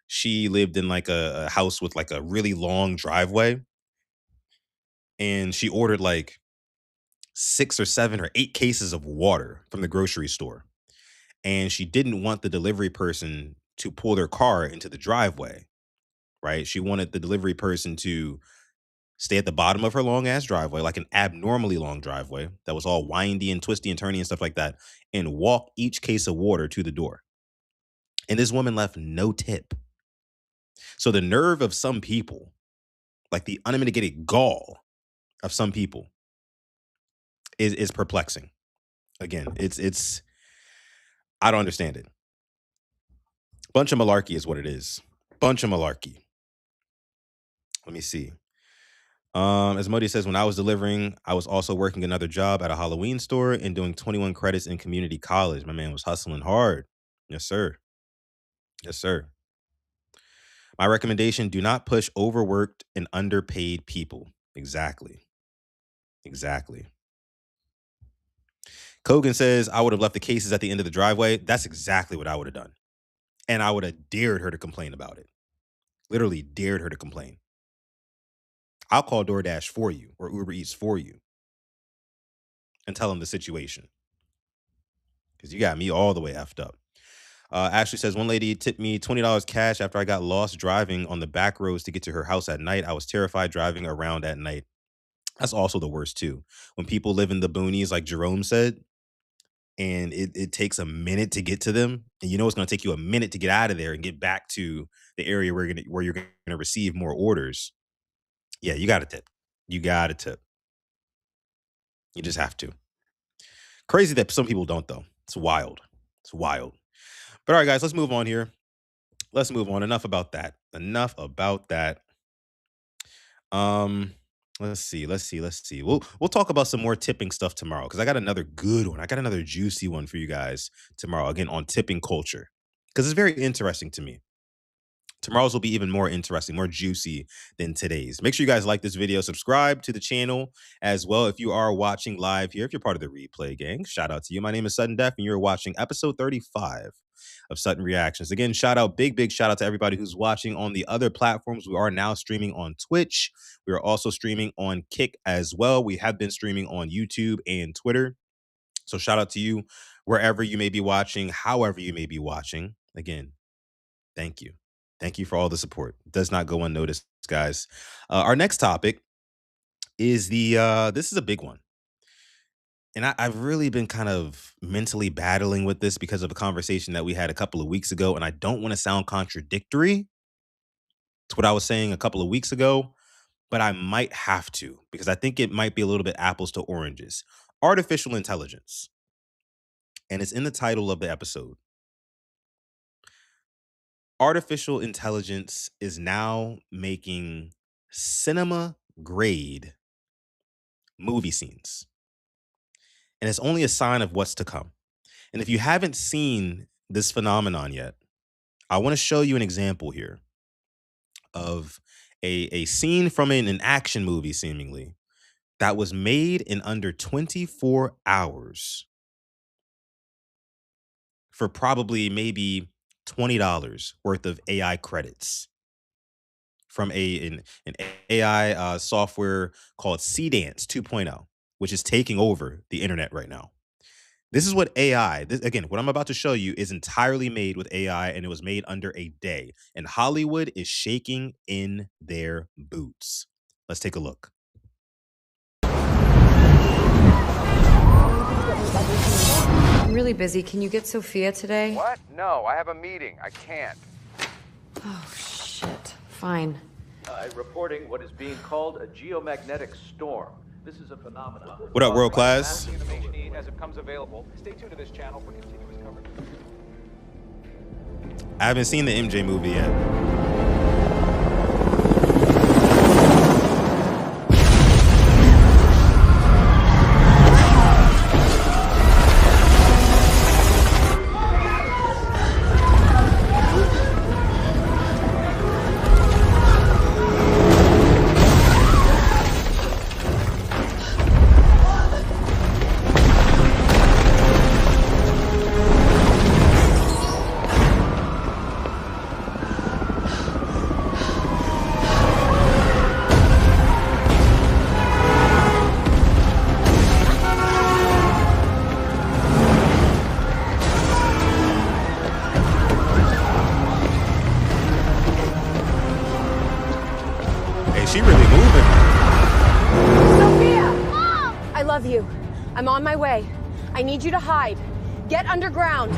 she lived in like a house with like a really long driveway, and she ordered like 6 or 7 or 8 cases of water from the grocery store, and she didn't want the delivery person to pull their car into the driveway. Right? She wanted the delivery person to stay at the bottom of her long ass driveway, like an abnormally long driveway that was all windy and twisty and turny and stuff like that, and walk each case of water to the door. And this woman left no tip. So the nerve of some people, like the unmitigated gall of some people, is perplexing. Again, it's I don't understand it. Bunch of malarkey is what it is. Bunch of malarkey. Let me see. As Modi says, when I was delivering, I was also working another job at a Halloween store and doing 21 credits in community college. My man was hustling hard. Yes, sir. Yes, sir. My recommendation, do not push overworked and underpaid people. Exactly. Exactly. Kogan says, I would have left the cases at the end of the driveway. That's exactly what I would have done. And I would have dared her to complain about it. Literally dared her to complain. I'll call DoorDash for you or Uber Eats for you and tell them the situation. Because you got me all the way effed up. Ashley says, one lady tipped me $20 cash after I got lost driving on the back roads to get to her house at night. I was terrified driving around at night. That's also the worst, too. When people live in the boonies, like Jerome said, and it takes a minute to get to them, and you know it's going to take you a minute to get out of there and get back to the area where you're going to receive more orders. Yeah, you got to tip. You got to tip. You just have to. Crazy that some people don't, though. It's wild. It's wild. But all right, guys, let's move on here. Let's move on. Enough about that. Enough about that. Let's see. We'll talk about some more tipping stuff tomorrow because I got another good one. I got another juicy one for you guys tomorrow, again, on tipping culture, because it's very interesting to me. Tomorrow's will be even more interesting, more juicy than today's. Make sure you guys like this video, subscribe to the channel as well. If you are watching live here, if you're part of the replay gang, shout out to you. My name is Sutton Def, and you're watching episode 35 of Sutton Reactions. Again, big shout out to everybody who's watching on the other platforms. We are now streaming on Twitch. We are also streaming on Kick as well. We have been streaming on YouTube and Twitter. So shout out to you wherever you may be watching, however you may be watching. Again, thank you. Thank you for all the support. It does not go unnoticed, guys. Our next topic is this is a big one. And I've really been kind of mentally battling with this because of a conversation that we had a couple of weeks ago. And I don't want to sound contradictory to what I was saying a couple of weeks ago, but I might have to because I think it might be a little bit apples to oranges. Artificial intelligence. And it's in the title of the episode. Artificial intelligence is now making cinema grade movie scenes. And it's only a sign of what's to come. And if you haven't seen this phenomenon yet, I want to show you an example here of a scene from an action movie, seemingly, that was made in under 24 hours for probably maybe $20 worth of AI credits from an AI software called Cdance 2.0, which is taking over the internet right now. This is what again, what I'm about to show you is entirely made with AI, and it was made under a day. And Hollywood is shaking in their boots. Let's take a look. I'm really busy. Can you get Sophia today? What? No, I have a meeting. I can't. Oh, shit. Fine. Reporting what is being called a geomagnetic storm. This is a phenomenon. What up, world class? Information as it comes available. Stay tuned to this channel for continuous coverage. I haven't seen the MJ movie yet. She really moving. Sophia! Mom! I love you. I'm on my way. I need you to hide. Get underground.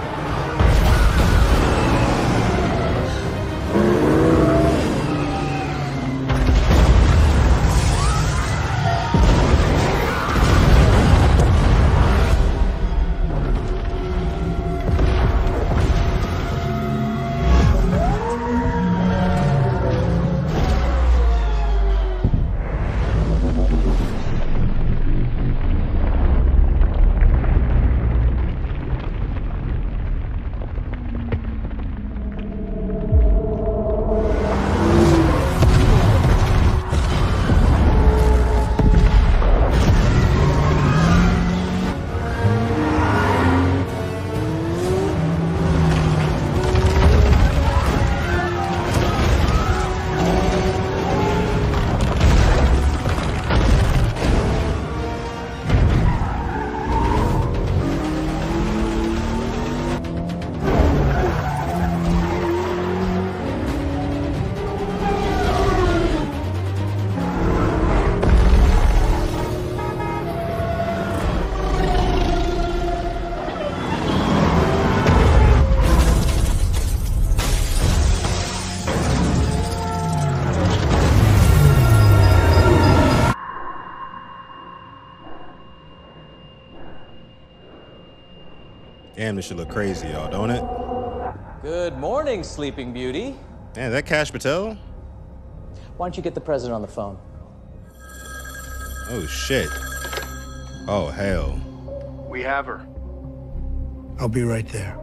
Damn, this should look crazy, y'all, don't it? Good morning, Sleeping Beauty. Man, that Cash Patel? Why don't you get the president on the phone? Oh, shit. Oh, hell. We have her. I'll be right there.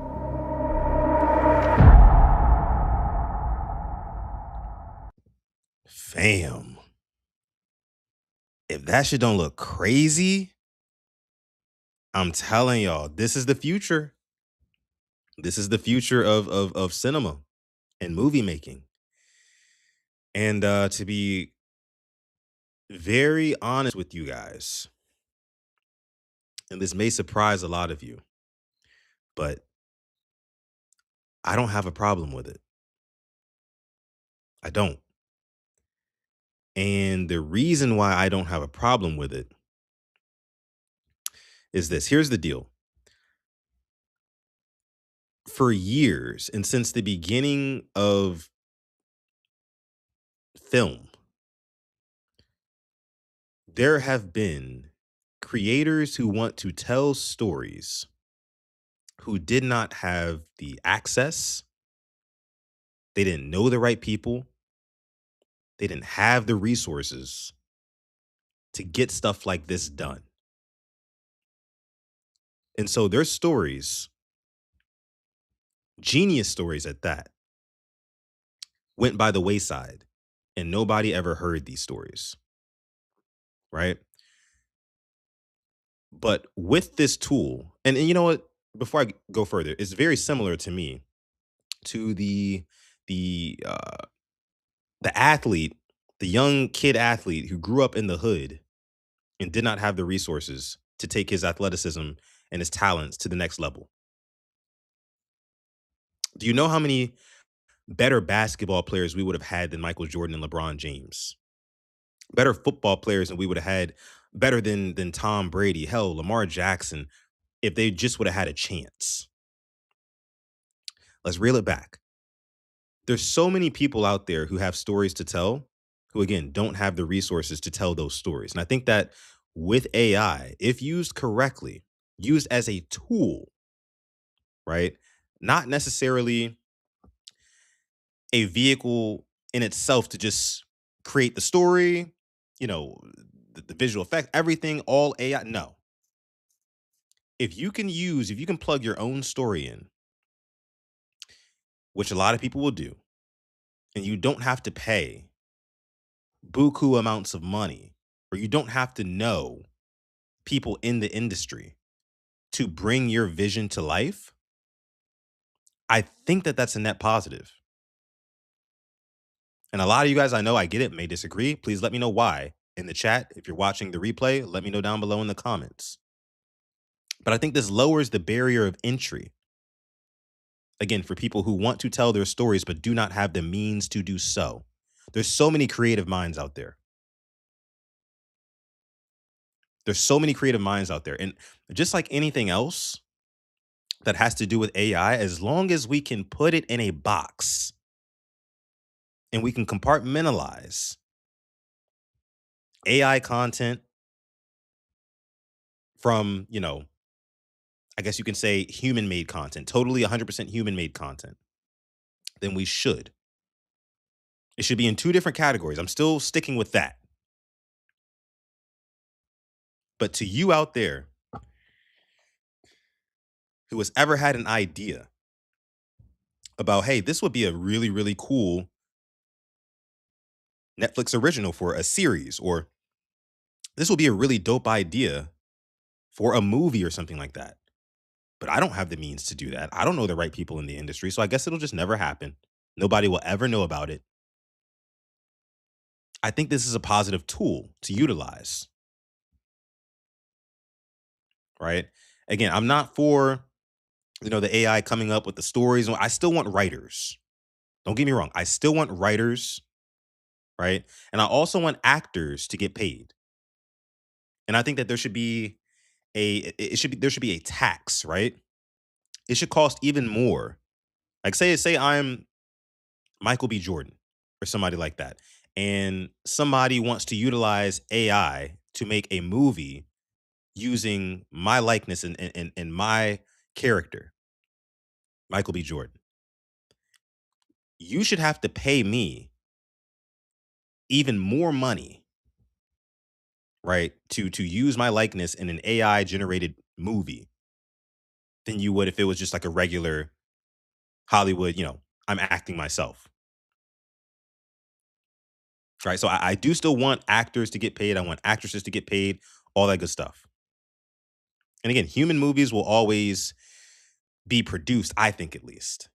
Fam. If that shit don't look crazy, I'm telling y'all, this is the future. This is the future of cinema and movie making. And to be very honest with you guys, and this may surprise a lot of you, but I don't have a problem with it. I don't. And the reason why I don't have a problem with it is this. Here's the deal. For years, and since the beginning of film, there have been creators who want to tell stories who did not have the access. They didn't know the right people. They didn't have the resources to get stuff like this done. And so their stories, genius stories at that, went by the wayside and nobody ever heard these stories. Right? But with this tool, and you know what? Before I go further, it's very similar to me to the athlete, the young kid athlete who grew up in the hood and did not have the resources to take his athleticism and his talents to the next level. Do you know how many better basketball players we would have had than Michael Jordan and LeBron James? Better football players than we would have had, better than Tom Brady, hell, Lamar Jackson, if they just would have had a chance. Let's reel it back. There's so many people out there who have stories to tell who, again, don't have the resources to tell those stories. And I think that with AI, if used correctly, used as a tool, right? Not necessarily a vehicle in itself to just create the story, you know, the visual effect, everything, all AI. No. If you can plug your own story in, which a lot of people will do, and you don't have to pay buku amounts of money, or you don't have to know people in the industry to bring your vision to life, I think that that's a net positive. And a lot of you guys I know, I get it, may disagree. Please let me know why in the chat. If you're watching the replay, let me know down below in the comments. But I think this lowers the barrier of entry. Again, for people who want to tell their stories but do not have the means to do so. There's so many creative minds out there. There's so many creative minds out there. And just like anything else that has to do with AI, as long as we can put it in a box and we can compartmentalize AI content from, I guess you can say human made content, totally 100% human made content, then we should. It should be in two different categories. I'm still sticking with that. But to you out there who has ever had an idea about, hey, this would be a really, really cool Netflix original for a series, or this will be a really dope idea for a movie or something like that. But I don't have the means to do that. I don't know the right people in the industry. So I guess it'll just never happen. Nobody will ever know about it. I think this is a positive tool to utilize. Right? Again, I'm not for, the AI coming up with the stories. I still want writers. Don't get me wrong. I still want writers, right? And I also want actors to get paid. And I think that there should be there should be a tax, right? It should cost even more. Like say I'm Michael B. Jordan or somebody like that, and somebody wants to utilize AI to make a movie using my likeness and my character, Michael B. Jordan. You should have to pay me even more money, right, to use my likeness in an AI generated movie than you would if it was just like a regular Hollywood, I'm acting myself. Right. So I do still want actors to get paid. I want actresses to get paid, all that good stuff. And again, human movies will always be produced, I think at least.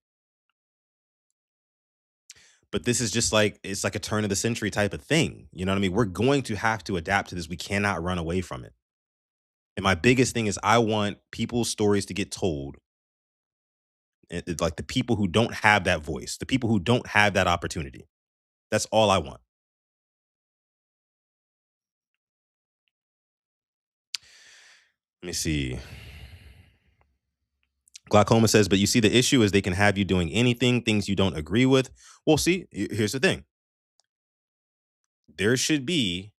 But this is just like, it's like a turn of the century type of thing. You know what I mean? We're going to have to adapt to this. We cannot run away from it. And my biggest thing is I want people's stories to get told. Like the people who don't have that voice, the people who don't have that opportunity. That's all I want. Let me see. Glaucoma says, but you see, the issue is they can have you doing anything, things you don't agree with. Well, see, here's the thing. There should be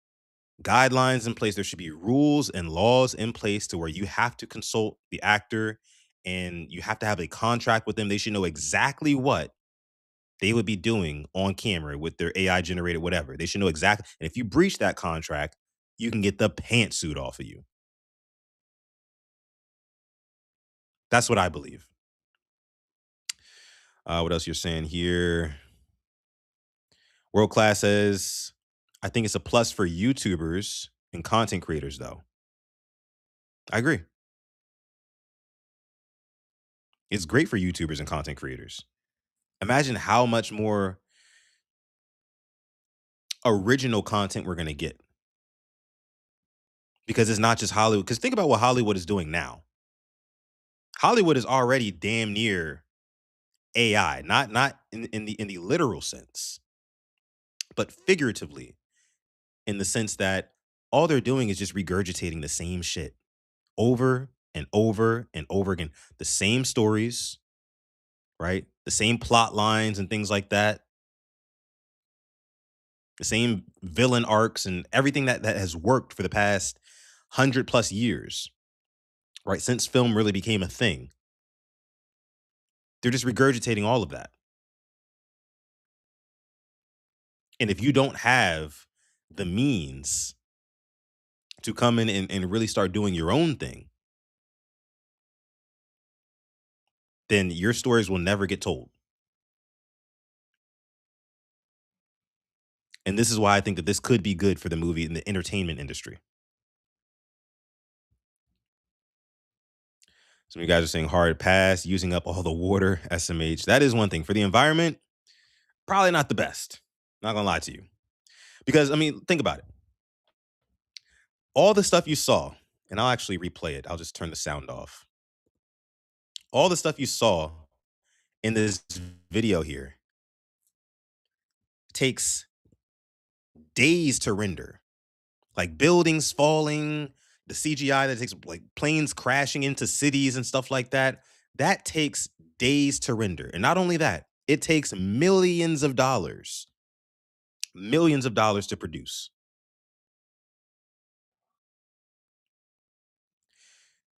guidelines in place. There should be rules and laws in place to where you have to consult the actor and you have to have a contract with them. They should know exactly what they would be doing on camera with their AI generated whatever. They should know exactly. And if you breach that contract, you can get the pantsuit off of you. That's what I believe. What else you're saying here? World Class says, I think it's a plus for YouTubers and content creators, though. I agree. It's great for YouTubers and content creators. Imagine how much more original content we're going to get. Because it's not just Hollywood. Because think about what Hollywood is doing now. Hollywood is already damn near AI, not in the literal sense, but figuratively, in the sense that all they're doing is just regurgitating the same shit over and over again. The same stories, right? The same plot lines and things like that. The same villain arcs and everything that has worked for the past 100+ years, right? Since film really became a thing. They're just regurgitating all of that. And if you don't have the means to come in and really start doing your own thing, then your stories will never get told. And this is why I think that this could be good for the movie and the entertainment industry. Some of you guys are saying hard pass, using up all the water, SMH. That is one thing. For the environment, probably not the best. Not gonna lie to you. Because, I mean, think about it. All the stuff you saw, and I'll actually replay it. I'll just turn the sound off. All the stuff you saw in this video here takes days to render. Like buildings falling, the CGI that takes like planes crashing into cities and stuff like that. That takes days to render. And not only that, it takes millions of dollars to produce.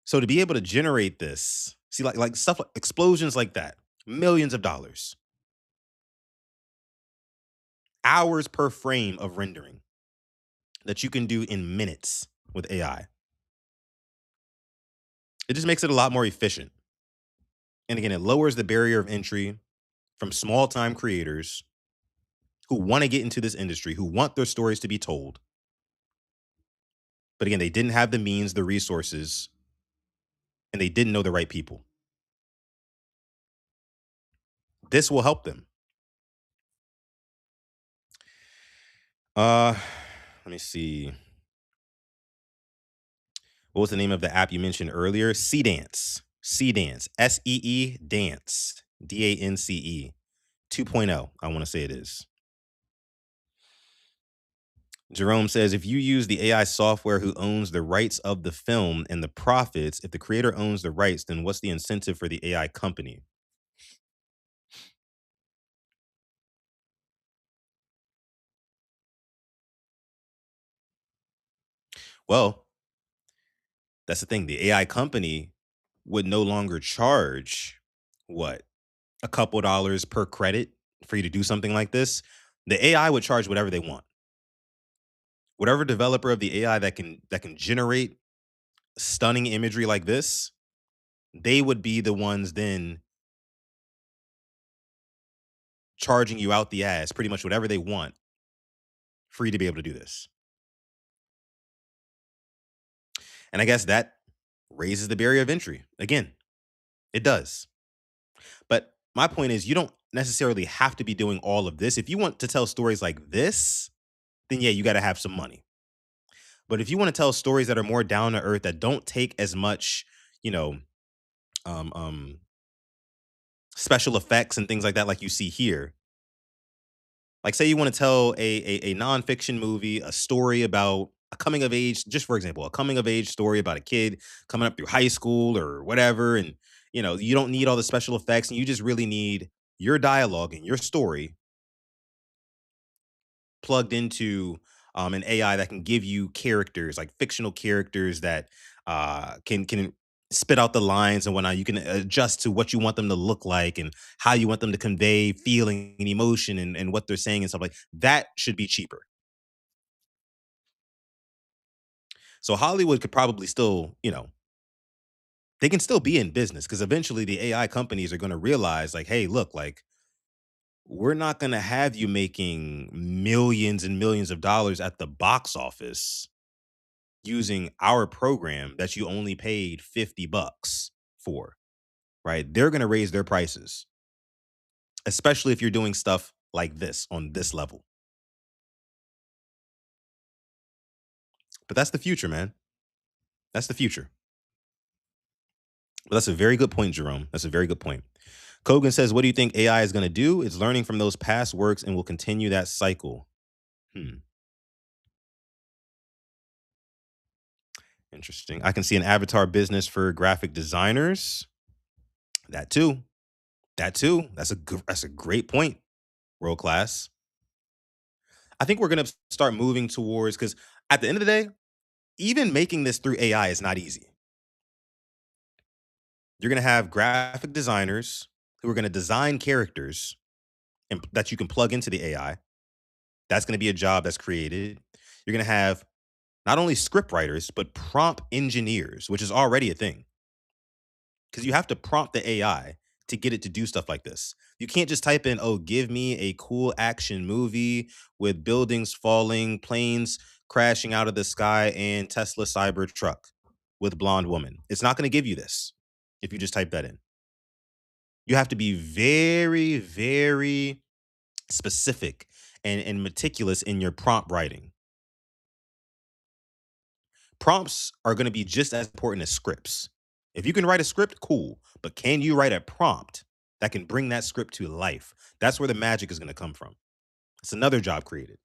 So to be able to generate this, see, like stuff like explosions like that, millions of dollars, hours per frame of rendering that you can do in minutes with AI. It just makes it a lot more efficient. And again, it lowers the barrier of entry from small time creators who want to get into this industry, who want their stories to be told. But again, they didn't have the means, the resources, and they didn't know the right people. This will help them. Let me see. What was the name of the app you mentioned earlier? Dance. Dance. SEE Dance. DANCE. 2.0. I want to say it is. Jerome says, if you use the AI software who owns the rights of the film and the profits, if the creator owns the rights, then what's the incentive for the AI company? Well, that's the thing. The AI company would no longer charge what? A couple dollars per credit for you to do something like this. The AI would charge whatever they want. Whatever developer of the AI that can generate stunning imagery like this, they would be the ones then charging you out the ass, pretty much whatever they want for you to be able to do this. And I guess that raises the barrier of entry. Again, it does. But my point is, you don't necessarily have to be doing all of this. If you want to tell stories like this, then yeah, you got to have some money. But if you want to tell stories that are more down to earth, that don't take as much, you know, special effects and things like that, like you see here. Like, say you want to tell a nonfiction movie, a story about a coming of age, just for example, a coming of age story about a kid coming up through high school or whatever. And, you know, you don't need all the special effects and you just really need your dialogue and your story plugged into an AI that can give you characters, like fictional characters that can spit out the lines and whatnot. You can adjust to what you want them to look like and how you want them to convey feeling and emotion and what they're saying and stuff like that. Should be cheaper. So Hollywood could probably still, you know, they can still be in business because eventually the AI companies are going to realize, like, hey, look, like, we're not going to have you making millions and millions of dollars at the box office using our program that you only paid $50 for, right? They're going to raise their prices, especially if you're doing stuff like this on this level. But that's the future, man. That's the future. But that's a very good point, Jerome. That's a very good point. Kogan says, what do you think AI is going to do? It's learning from those past works and will continue that cycle. Interesting. I can see an avatar business for graphic designers. That too. That too. That's a great point. World class. I think we're gonna start moving towards because at the end of the day, even making this through AI is not easy. You're gonna have graphic designers who are gonna design characters and that you can plug into the AI. That's gonna be a job that's created. You're gonna have not only script writers, but prompt engineers, which is already a thing. Because you have to prompt the AI to get it to do stuff like this. You can't just type in, oh, give me a cool action movie with buildings falling, planes crashing out of the sky, and Tesla cyber truck with blonde woman. It's not going to give you this if you just type that in. You have to be very, very specific and meticulous in your prompt writing. Prompts are going to be just as important as scripts. If you can write a script, cool. But can you write a prompt that can bring that script to life? That's where the magic is going to come from. It's another job created.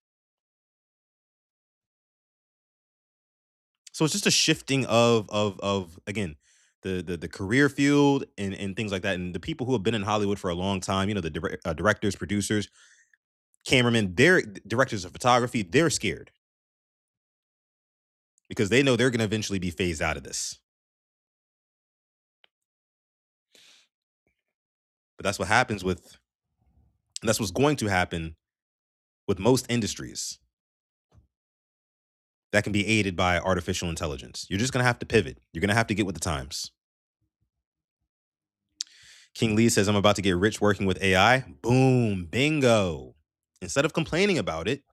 So it's just a shifting of again the career field and things like that. And the people who have been in Hollywood for a long time, the directors, producers, cameramen, they're directors of photography. They're scared because they know they're going to eventually be phased out of this. But that's what's going to happen with most industries that can be aided by artificial intelligence. You're just going to have to pivot. You're going to have to get with the times. King Lee says, I'm about to get rich working with AI. Boom, bingo. Instead of complaining about it,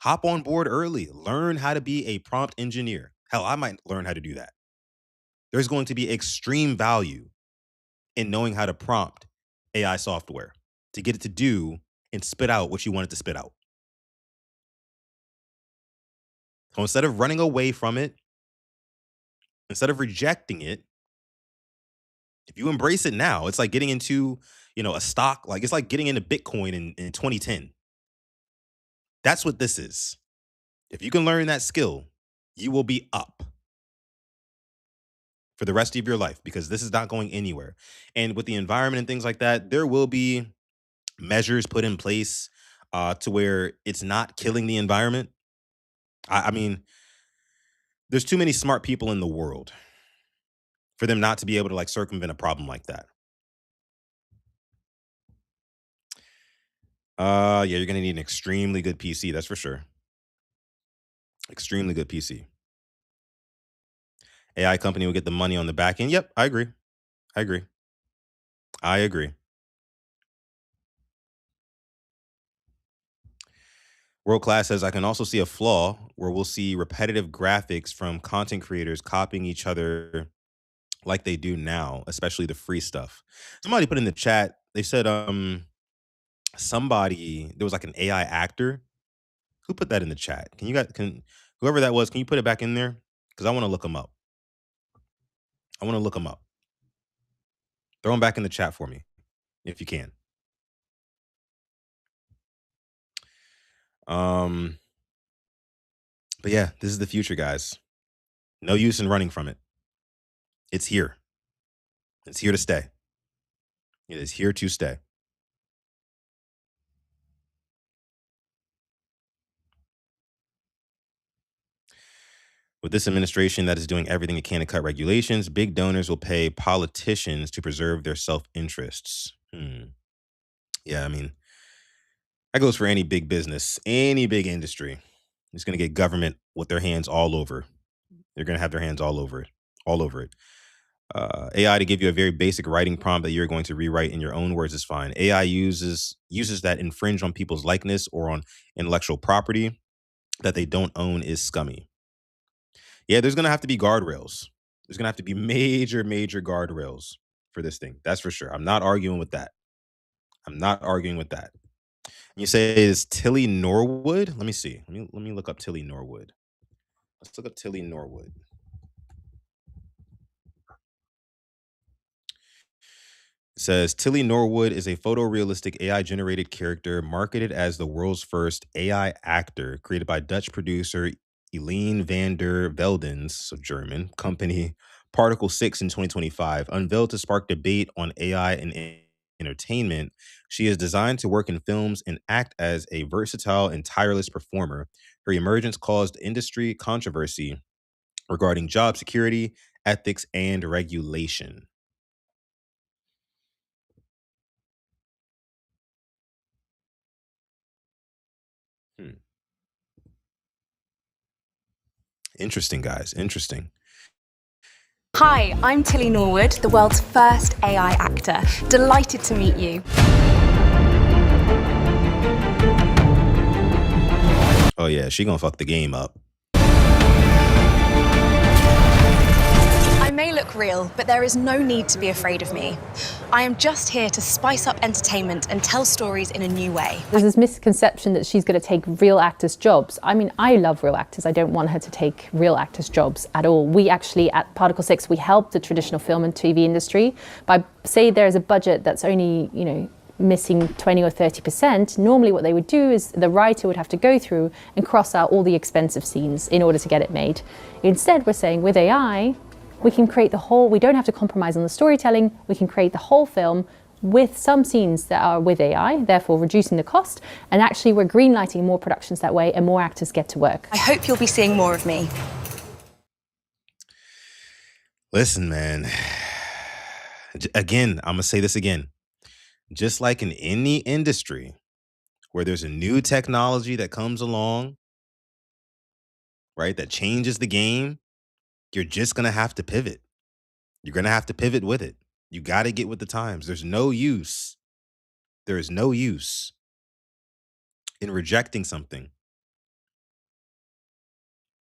hop on board early. Learn how to be a prompt engineer. Hell, I might learn how to do that. There's going to be extreme value in knowing how to prompt AI software to get it to do and spit out what you want it to spit out. So instead of running away from it, instead of rejecting it, if you embrace it now, it's like getting into, a stock, like it's like getting into Bitcoin in 2010. That's what this is. If you can learn that skill, you will be up for the rest of your life because this is not going anywhere. And with the environment and things like that, there will be measures put in place to where it's not killing the environment. I mean, there's too many smart people in the world for them not to be able to like circumvent a problem like that. Yeah, you're gonna need an extremely good PC, that's for sure. Extremely good PC. AI company will get the money on the back end. Yep, I agree. I agree. I agree. World Class says I can also see a flaw where we'll see repetitive graphics from content creators copying each other like they do now, especially the free stuff. Somebody put in the chat, they said somebody there was like an AI actor. Who put that in the chat? Can whoever that was, can you put it back in there? Because I want to look them up. I want to look them up. Throw them back in the chat for me, if you can. But yeah, this is the future, guys. No use in running from it. It's here. It's here to stay. It is here to stay. With this administration that is doing everything it can to cut regulations, big donors will pay politicians to preserve their self-interests. Yeah, I mean, that goes for any big business, any big industry. It's going to get government with their hands all over. They're going to have their hands all over it, all over it. AI to give you a very basic writing prompt that you're going to rewrite in your own words is fine. AI uses that infringe on people's likeness or on intellectual property that they don't own is scummy. Yeah, there's going to have to be guardrails. There's going to have to be major, major guardrails for this thing. That's for sure. I'm not arguing with that. I'm not arguing with that. You say is Tilly Norwood? Let me see. Let me look up Tilly Norwood. Let's look up Tilly Norwood. It says Tilly Norwood is a photorealistic AI generated character marketed as the world's first AI actor created by Dutch producer Eileen van der Velden's, so German, company Particle 6 in 2025 unveiled to spark debate on AI and entertainment. She is designed to work in films and act as a versatile and tireless performer. Her emergence caused industry controversy regarding job security, ethics, and regulation. Interesting, guys. Interesting. Hi, I'm Tilly Norwood, the world's first AI actor. Delighted to meet you. Oh yeah, she gonna fuck the game up. I may look real, but there is no need to be afraid of me. I am just here to spice up entertainment and tell stories in a new way. There's this misconception that she's going to take real actors' jobs. I mean, I love real actors. I don't want her to take real actors' jobs at all. We actually, at Particle 6, we help the traditional film and TV industry by, say there's a budget that's only, missing 20 or 30%, normally what they would do is the writer would have to go through and cross out all the expensive scenes in order to get it made. Instead, we're saying with AI, we can create the whole, we don't have to compromise on the storytelling, we can create the whole film with some scenes that are with AI, therefore reducing the cost, and actually we're greenlighting more productions that way and more actors get to work. I hope you'll be seeing more of me. Listen, man. Again, I'm gonna say this again. Just like in any industry where there's a new technology that comes along, right, that changes the game, you're just going to have to pivot. You're going to have to pivot with it. You got to get with the times. There is no use in rejecting something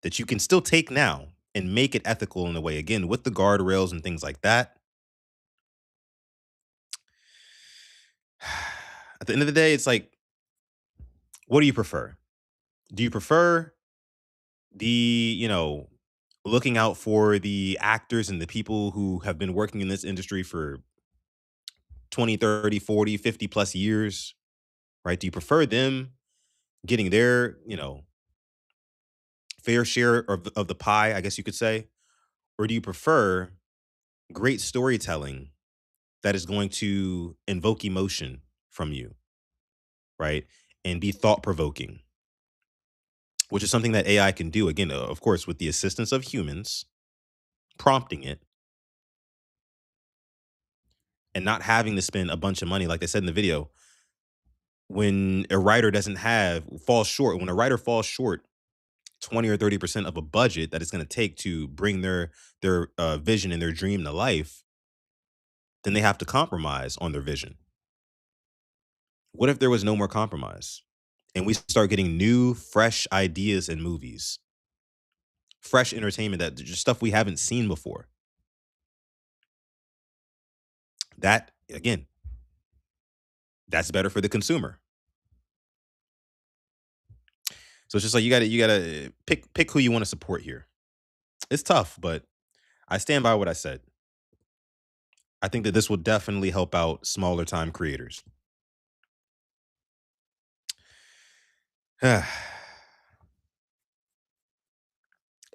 that you can still take now and make it ethical in a way, again, with the guardrails and things like that. At the end of the day, it's like, what do you prefer? Do you prefer the, looking out for the actors and the people who have been working in this industry for 20, 30, 40, 50 plus years, right? Do you prefer them getting their, fair share of the pie, I guess you could say? Or do you prefer great storytelling that is going to invoke emotion from you, right? And be thought-provoking, which is something that AI can do, again, of course, with the assistance of humans, prompting it, and not having to spend a bunch of money, like I said in the video. When a writer falls short 20 or 30% of a budget that it's going to take to bring their vision and their dream to life, then they have to compromise on their vision. What if there was no more compromise? And we start getting new, fresh ideas in movies, fresh entertainment, that just stuff we haven't seen before. That, again, that's better for the consumer. So it's just like you gotta pick who you want to support here. It's tough, but I stand by what I said. I think that this will definitely help out smaller time creators.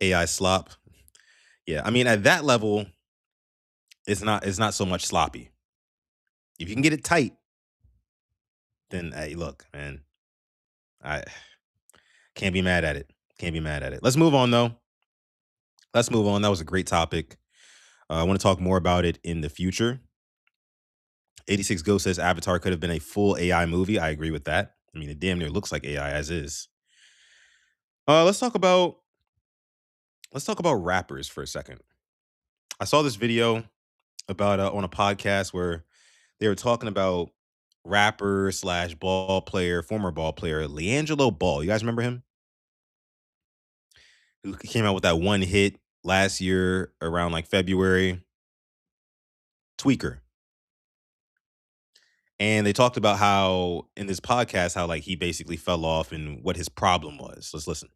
AI slop. Yeah, I mean, at that level, it's not so much sloppy. If you can get it tight, then hey, look, man, I can't be mad at it. Let's move on, though. That was a great topic. I want to talk more about it in the future. 86 Ghost says Avatar could have been a full AI movie. I agree with that. I mean, it damn near looks like AI as is. Let's talk about rappers for a second. I saw this video about on a podcast where they were talking about rapper / ball player, former ball player, Liangelo Ball. You guys remember him? Who came out with that one hit last year around like February? Tweaker. And they talked about how in this podcast, how like he basically fell off and what his problem was. Let's listen.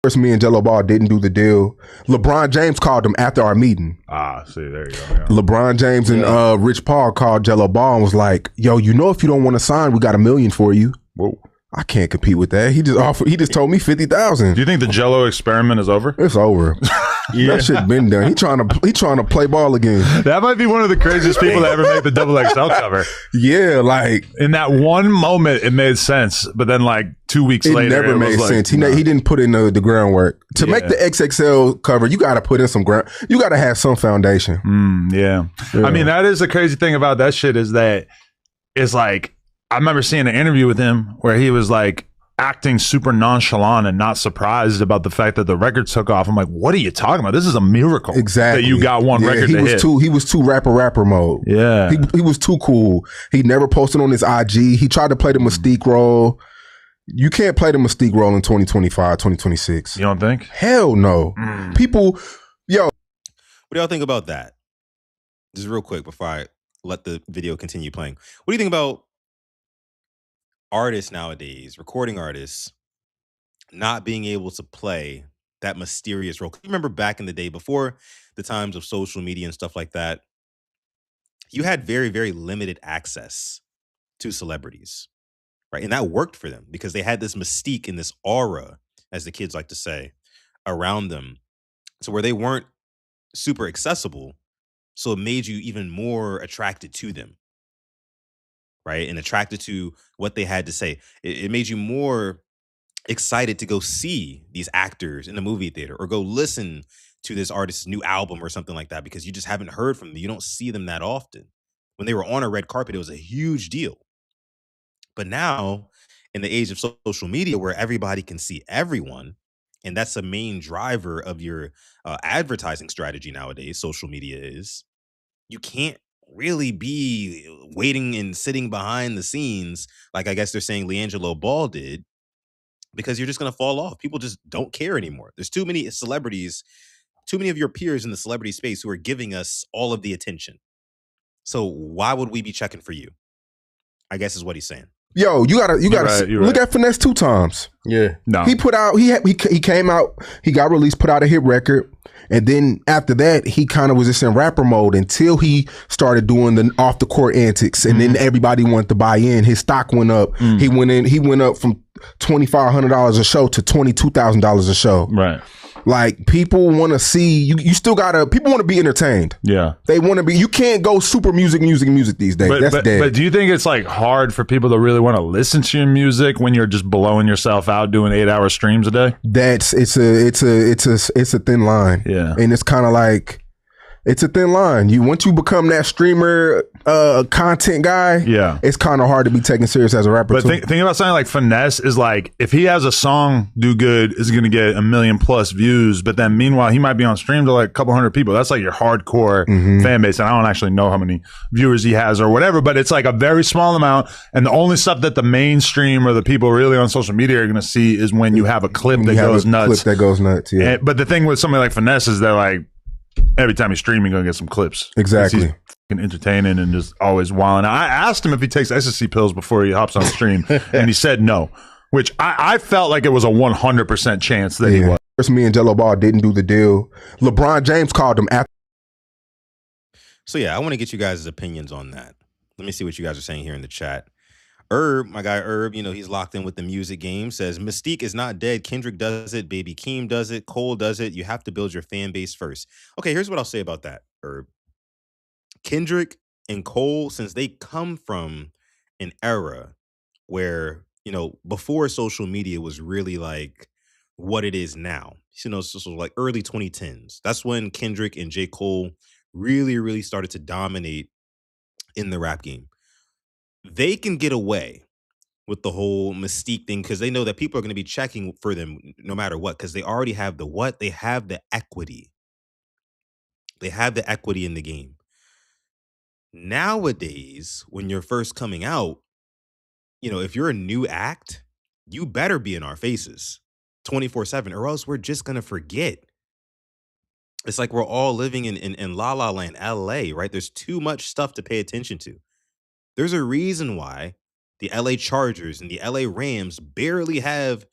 First, me and Jello Ball didn't do the deal. LeBron James called him after our meeting. See, there you go. Yeah. LeBron James and Rich Paul called Jello Ball and was like, yo, if you don't want to sign, we got $1 million for you. Whoa. I can't compete with that. He just told me 50,000. Do you think the Jello experiment is over? It's over. Yeah. That shit been done. He trying to play ball again. That might be one of the craziest people to ever make the XXL cover. Yeah, like in that one moment, it made sense, but then like 2 weeks later, it never made sense. He didn't put in the groundwork to make the XXL cover. You got to put in some ground. You got to have some foundation. Yeah. I mean, that is the crazy thing about that shit is that it's like I remember seeing an interview with him where he was like acting super nonchalant and not surprised about the fact that the record took off. I'm like, what are you talking about? This is a miracle. Exactly. That you got one record to hit. He was too rapper mode. Yeah. He was too cool. He never posted on his IG. He tried to play the Mystique role. You can't play the Mystique role in 2025, 2026. You don't think? Hell no. People, yo. What do y'all think about that? Just real quick before I let the video continue playing. What do you think about artists nowadays, recording artists, not being able to play that mysterious role? You remember back in the day, before the times of social media and stuff like that, you had very, very limited access to celebrities, right? And that worked for them because they had this mystique and this aura, as the kids like to say, around them. So where they weren't super accessible, so it made you even more attracted to them, right? And attracted to what they had to say. It made you more excited to go see these actors in the movie theater or go listen to this artist's new album or something like that because you just haven't heard from them. You don't see them that often. When they were on a red carpet, it was a huge deal. But now, in the age of social media where everybody can see everyone, and that's a main driver of your advertising strategy nowadays, social media is, you can't really be waiting and sitting behind the scenes like I guess they're saying Liangelo Ball did, because you're just going to fall off. People just don't care anymore. There's too many celebrities, too many of your peers in the celebrity space who are giving us all of the attention. So why would we be checking for you? I guess is what he's saying. Yo, you gotta look at Finesse 2 times. Yeah. No. He put out, he came out, he got released, put out a hit record. And then after that, he kind of was just in rapper mode until he started doing the off the court antics. And then everybody wanted to buy in. His stock went up. He went up from $2,500 a show to $22,000 a show. Right. Like, people want to see you still gotta, people want to be entertained. Yeah. They want to be, you can't go super music these days. That's dead. But do you think it's like hard for people to really want to listen to your music when you're just blowing yourself out doing 8-hour streams a day? It's a thin line. Yeah. And it's kind of like, it's a thin line. Once you become that streamer content guy, yeah, it's kind of hard to be taken serious as a rapper. But think about something like Finesse is like, if he has a song do good, is going to get 1 million plus views. But then meanwhile, he might be on stream to like a couple hundred people. That's like your hardcore fan base. And I don't actually know how many viewers he has or whatever, but it's like a very small amount. And the only stuff that the mainstream or the people really on social media are going to see is when you have a clip that goes nuts. Yeah. But the thing with somebody like Finesse is that like, every time he's streaming, you're gonna get some clips. Exactly. He's fucking entertaining and just always wilding. I asked him if he takes ecstasy pills before he hops on stream, and he said no, which I felt like it was a 100% chance that he was. First, me and Liangelo Ball didn't do the deal. LeBron James called him after. So yeah, I want to get you guys' opinions on that. Let me see what you guys are saying here in the chat. Herb, my guy Herb, he's locked in with the music game, says Mystique is not dead. Kendrick does it. Baby Keem does it. Cole does it. You have to build your fan base first. Okay, here's what I'll say about that, Herb. Kendrick and Cole, since they come from an era where, before social media was really like what it is now, so like early 2010s. That's when Kendrick and J. Cole really, really started to dominate in the rap game. They can get away with the whole Mystique thing because they know that people are going to be checking for them no matter what, because they already have the what? They have the equity. They have the equity in the game. Nowadays, when you're first coming out, if you're a new act, you better be in our faces 24/7 or else we're just going to forget. It's like we're all living in La La Land, LA, right? There's too much stuff to pay attention to. There's a reason why the LA Chargers and the LA Rams barely have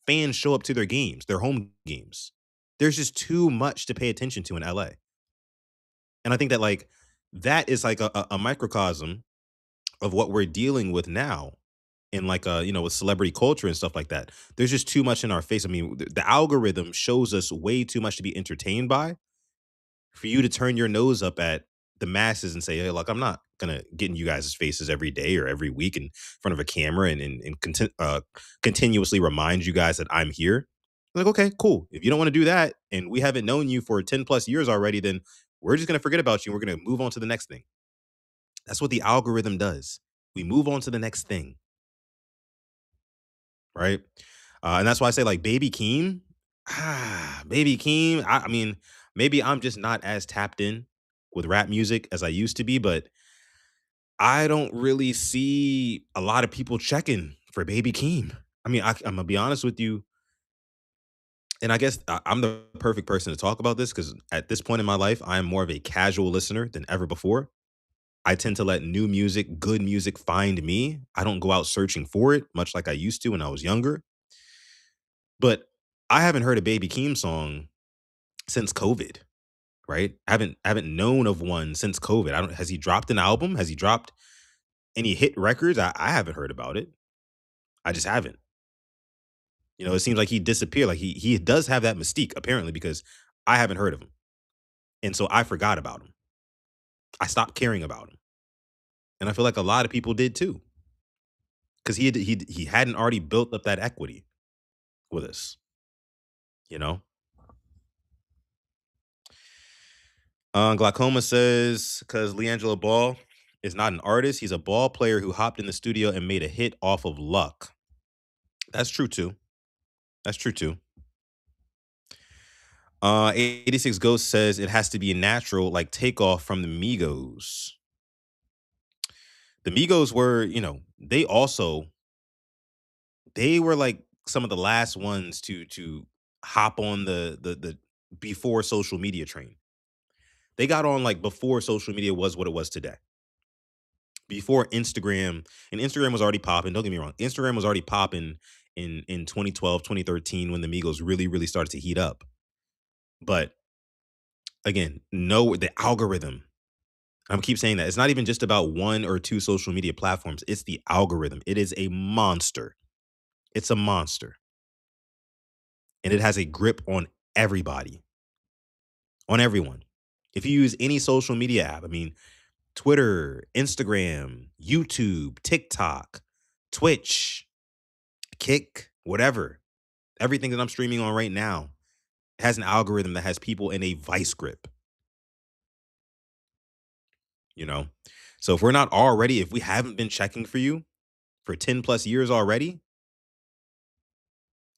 fans show up to their games, their home games. There's just too much to pay attention to in LA. And I think that that is like a microcosm of what we're dealing with now in like with celebrity culture and stuff like that. There's just too much in our face. I mean, the algorithm shows us way too much to be entertained by for you to turn your nose up at the masses and say, hey, look, I'm not gonna get in you guys' faces every day or every week in front of a camera and continuously remind you guys that I'm here. Like, okay, cool. If you don't want to do that and we haven't known you for 10 plus years already, then we're just gonna forget about you and we're gonna move on to the next thing. That's what the algorithm does. We move on to the next thing, right? And that's why I say like Baby Keem, Baby Keem. I mean, maybe I'm just not as tapped in with rap music as I used to be, but I don't really see a lot of people checking for Baby Keem. I mean, I'm gonna be honest with you, and I guess I'm the perfect person to talk about this because at this point in my life, I am more of a casual listener than ever before. I tend to let new music, good music find me. I don't go out searching for it, much like I used to when I was younger. But I haven't heard a Baby Keem song since COVID, right? I haven't known of one since COVID. I don't Has he dropped an album? Has he dropped any hit records? I haven't heard about it. I just haven't. It seems like he disappeared. Like he does have that mystique, apparently, because I haven't heard of him. And so I forgot about him. I stopped caring about him. And I feel like a lot of people did too. Because he hadn't already built up that equity with us, you know? Glaucoma says, because Liangelo Ball is not an artist, he's a ball player who hopped in the studio and made a hit off of luck. That's true too. That's true too. 86 Ghost says it has to be natural, like Takeoff from the Migos. The Migos were, they were like some of the last ones to hop on the before social media train. They got on like before social media was what it was today. Before Instagram, and Instagram was already popping. Don't get me wrong. Instagram was already popping in 2012, 2013 when the Migos really, really started to heat up. But again, no, the algorithm. I'm keep saying that. It's not even just about one or two social media platforms. It's the algorithm. It is a monster. It's a monster. And it has a grip on everybody, on everyone. If you use any social media app, I mean, Twitter, Instagram, YouTube, TikTok, Twitch, Kick, whatever, everything that I'm streaming on right now has an algorithm that has people in a vice grip. So if we haven't been checking for you for 10 plus years already,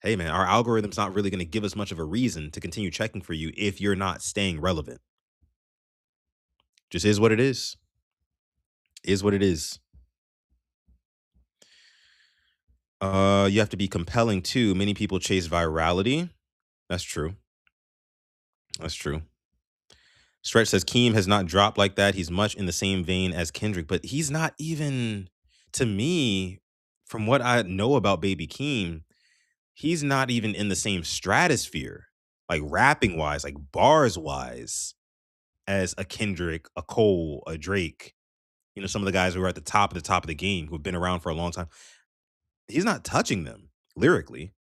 hey man, our algorithm's not really going to give us much of a reason to continue checking for you if you're not staying relevant. Just is what it is. Is what it is. You have to be compelling too. Many people chase virality. That's true. That's true. Stretch says Keem has not dropped like that. He's much in the same vein as Kendrick, but he's not even, to me, from what I know about Baby Keem, he's not even in the same stratosphere, like rapping wise, like bars wise, as a Kendrick, a Cole, a Drake. Some of the guys who are at the top of the game, who've been around for a long time. He's not touching them lyrically.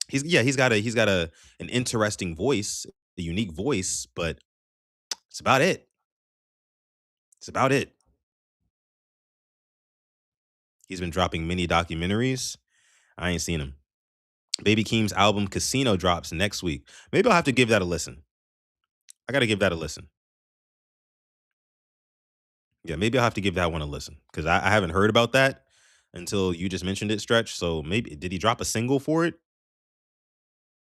He's got an interesting voice, a unique voice, but it's about it. It's about it. He's been dropping mini documentaries. I ain't seen him. Baby Keem's album Casino drops next week. Maybe I'll have to give that a listen. I got to give that a listen. Yeah, maybe I'll have to give that one a listen because I haven't heard about that until you just mentioned it, Stretch. So maybe, did he drop a single for it?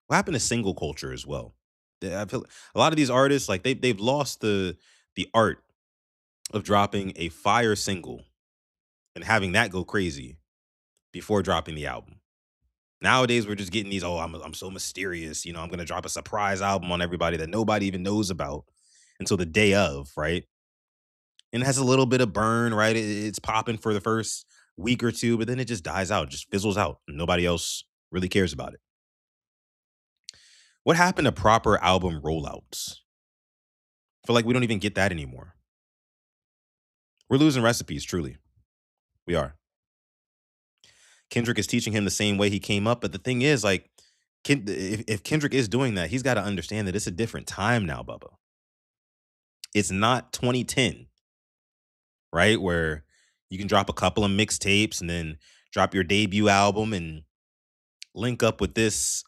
What happened to single culture as well? I feel a lot of these artists, like they've lost the art of dropping a fire single and having that go crazy before dropping the album. Nowadays, we're just getting these, I'm so mysterious. I'm going to drop a surprise album on everybody that nobody even knows about until the day of, right? And it has a little bit of burn, right? It's popping for the first week or two, but then it just dies out, just fizzles out. Nobody else really cares about it. What happened to proper album rollouts? I feel like we don't even get that anymore. We're losing recipes, truly. We are. Kendrick is teaching him the same way he came up. But the thing is, like, if Kendrick is doing that, he's got to understand that it's a different time now, Bubba. It's not 2010, right? Where you can drop a couple of mixtapes and then drop your debut album and link up with this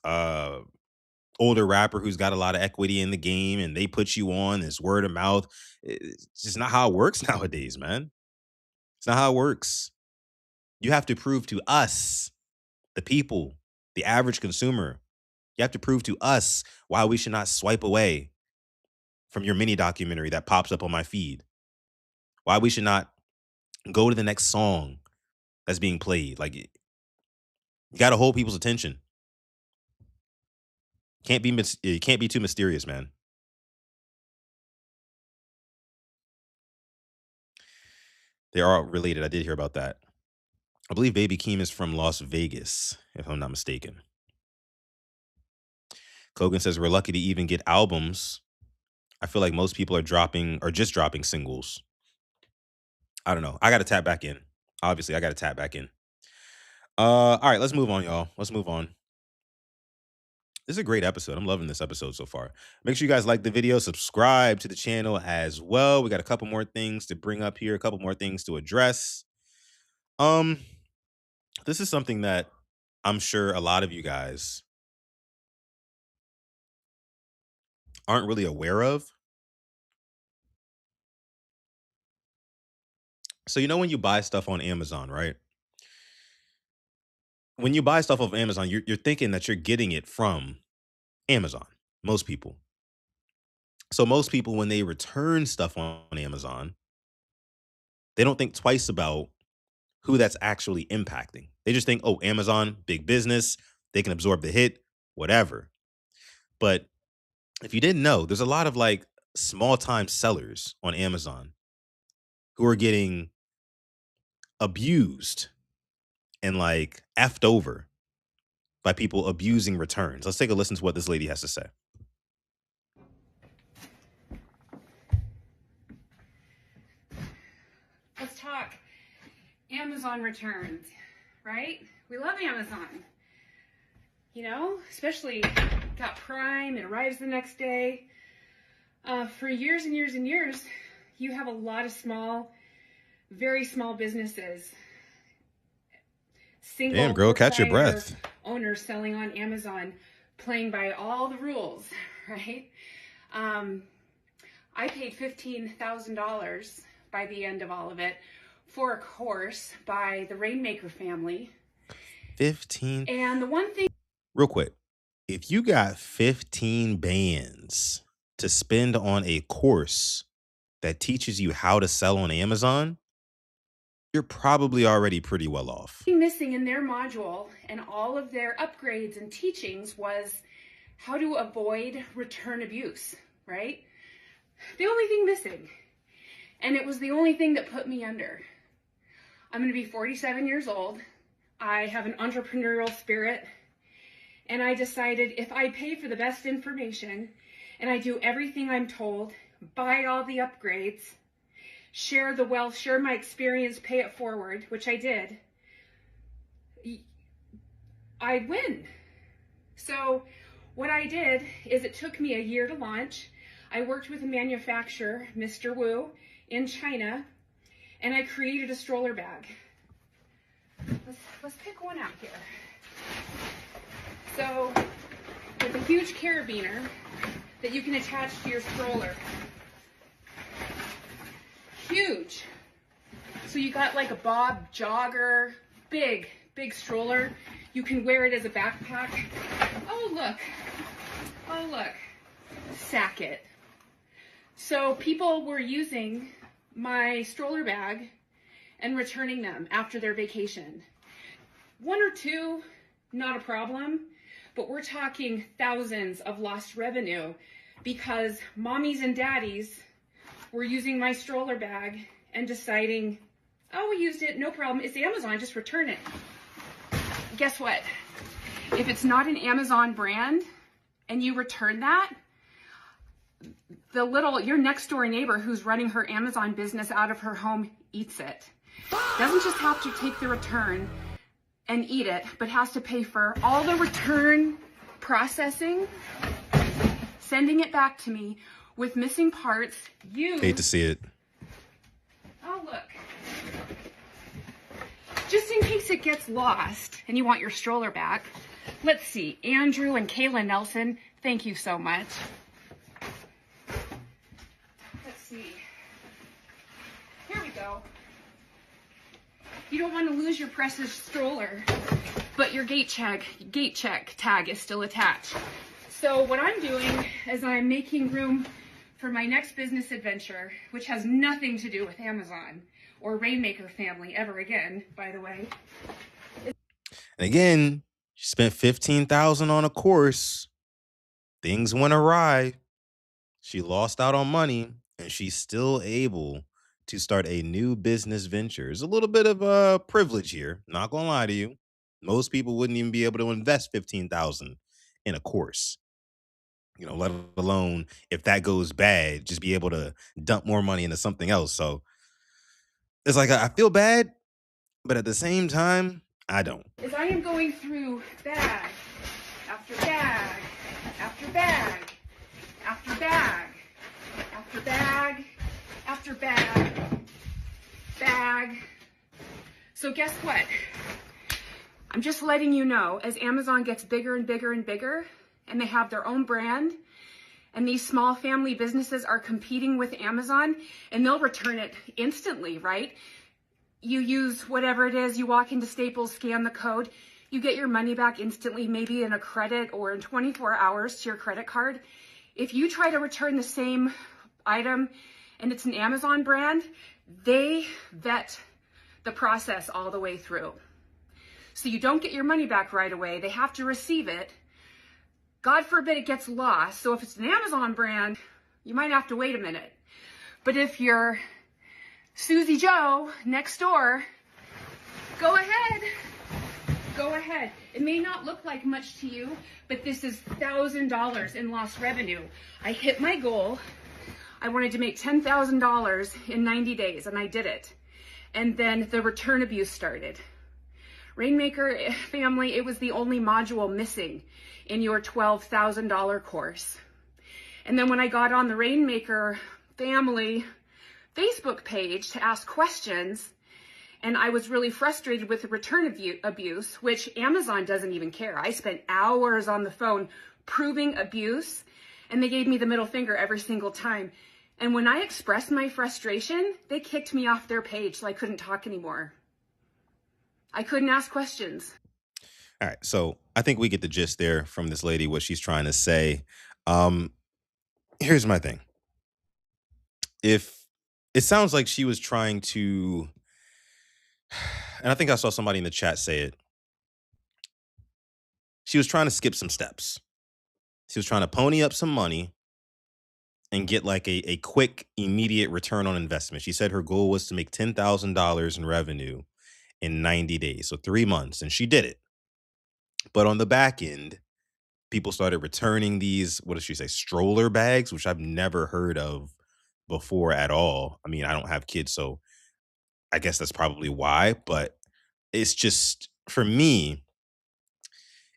older rapper who's got a lot of equity in the game and they put you on. It's word of mouth. It's just not how it works nowadays, man. It's not how it works. You have to prove to us, the people, the average consumer, you have to prove to us why we should not swipe away from your mini documentary that pops up on my feed. Why we should not go to the next song that's being played. Like, you got to hold people's attention. It can't be too mysterious, man. They are related. I did hear about that. I believe Baby Keem is from Las Vegas, if I'm not mistaken. Kogan says we're lucky to even get albums. I feel like most people are just dropping singles. I don't know. I got to tap back in. Obviously, I got to tap back in. All right, let's move on, y'all. Let's move on. This is a great episode. I'm loving this episode so far. Make sure you guys like the video, subscribe to the channel as well. We got a couple more things to bring up here, a couple more things to address. This is something that I'm sure a lot of you guys aren't really aware of. So, when you buy stuff on Amazon, right? When you buy stuff off Amazon, you're thinking that you're getting it from Amazon. Most people. So most people, when they return stuff on Amazon, they don't think twice about who that's actually impacting. They just think, oh, Amazon, big business, they can absorb the hit, whatever. But if you didn't know, there's a lot of like small time sellers on Amazon who are getting abused and like effed over by people abusing returns. Let's take a listen to what this lady has to say. Let's talk Amazon returns, right? We love Amazon. Especially got Prime, it arrives the next day. For years and years and years, you have a lot of small, very small businesses. Single Damn, girl, catch your breath. Owners selling on Amazon, playing by all the rules, right? I paid $15,000 by the end of all of it for a course by the Rainmaker family. 15. And the one thing, real quick, if you got 15 bands to spend on a course that teaches you how to sell on Amazon, you're probably already pretty well off. Missing in their module and all of their upgrades and teachings was how to avoid return abuse, right? The only thing missing. And it was the only thing that put me under. I'm going to be 47 years old. I have an entrepreneurial spirit. And I decided if I pay for the best information and I do everything I'm told, buy all the upgrades, share the wealth, share my experience, pay it forward, which I did, I'd win. So what I did is it took me a year to launch. I worked with a manufacturer, Mr. Wu, in China, and I created a stroller bag. Let's pick one out here. So, with a huge carabiner that you can attach to your stroller. Huge. So you got like a Bob jogger, big stroller. You can wear it as a backpack. Oh, look. Sack it. So people were using my stroller bag and returning them after their vacation. One or two, not a problem, but we're talking thousands of lost revenue because mommies and daddies were using my stroller bag and deciding, oh, we used it, no problem, it's Amazon, just return it. Guess what? If it's not an Amazon brand and you return that, your next door neighbor who's running her Amazon business out of her home eats it. Doesn't just have to take the return and eat it, but has to pay for all the return processing, sending it back to me with missing parts. You Hate to see it. Oh, look. Just in case it gets lost and you want your stroller back. Let's see. Andrew and Kayla Nelson, thank you so much. Let's see. Here we go. You don't want to lose your precious stroller, but your gate check tag is still attached. So what I'm doing is I'm making room for my next business adventure, which has nothing to do with Amazon or Rainmaker family ever again, by the way. And again, she spent $15,000 on a course. Things went awry. She lost out on money, and she's still able to start a new business venture. There's a little bit of a privilege here. Not gonna lie to you. Most people wouldn't even be able to invest $15,000 in a course. Let alone if that goes bad, just be able to dump more money into something else. So it's like I feel bad, but at the same time, I don't. As I am going through bag after bag after bag after bag after bag after bag. So guess what? I'm just letting you know, as Amazon gets bigger and bigger and bigger, and they have their own brand, and these small family businesses are competing with Amazon, and they'll return it instantly, right? You use whatever it is, you walk into Staples, scan the code, you get your money back instantly, maybe in a credit or in 24 hours to your credit card. If you try to return the same item and it's an Amazon brand, they vet the process all the way through. So you don't get your money back right away. They have to receive it. God forbid it gets lost. So if it's an Amazon brand, you might have to wait a minute. But if you're Susie Joe next door, go ahead. Go ahead. It may not look like much to you, but this is $1,000 in lost revenue. I hit my goal. I wanted to make $10,000 in 90 days, and I did it. And then the return abuse started. Rainmaker family, it was the only module missing in your $12,000 course. And then when I got on the Rainmaker family Facebook page to ask questions, and I was really frustrated with the return abuse, which Amazon doesn't even care. I spent hours on the phone proving abuse, and they gave me the middle finger every single time. And when I expressed my frustration, they kicked me off their page, so I couldn't talk anymore. I couldn't ask questions. All right, so I think we get the gist there from this lady, what she's trying to say. Here's my thing. If it sounds like she was trying to, and I think I saw somebody in the chat say it, she was trying to skip some steps. She was trying to pony up some money and get like a quick, immediate return on investment. She said her goal was to make $10,000 in revenue in 90 days, so 3 months, and she did it. But on the back end, people started returning these, what does she say, stroller bags, which I've never heard of before at all. I mean, I don't have kids, so I guess that's probably why. But it's just, for me,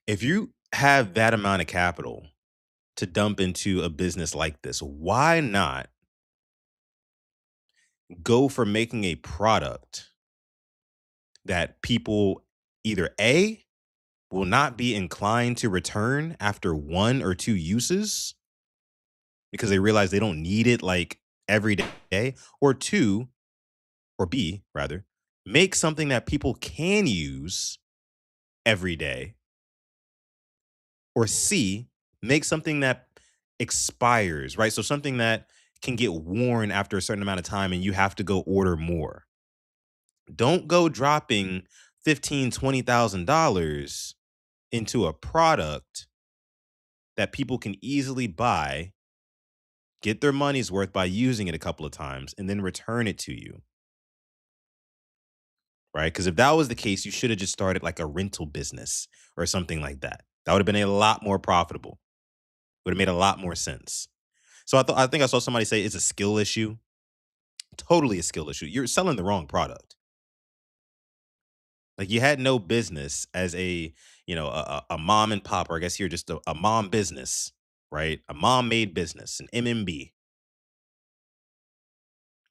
if you have that amount of capital to dump into a business like this, why not go for making a product that people either A, will not be inclined to return after 1 or 2 uses because they realize they don't need it like every day, or 2, or B rather, make something that people can use every day, or C, make something that expires, right? So something that can get worn after a certain amount of time and you have to go order more. Don't go dropping $15,000, $20,000 into a product that people can easily buy, get their money's worth by using it a couple of times, and then return it to you. Right? Because if that was the case, you should have just started like a rental business or something like that. That would have been a lot more profitable. Would have made a lot more sense. So I think I saw somebody say it's a skill issue. Totally a skill issue. You're selling the wrong product. Like you had no business as a mom and pop, or I guess you're just a mom business, right? A mom made business, an MMB,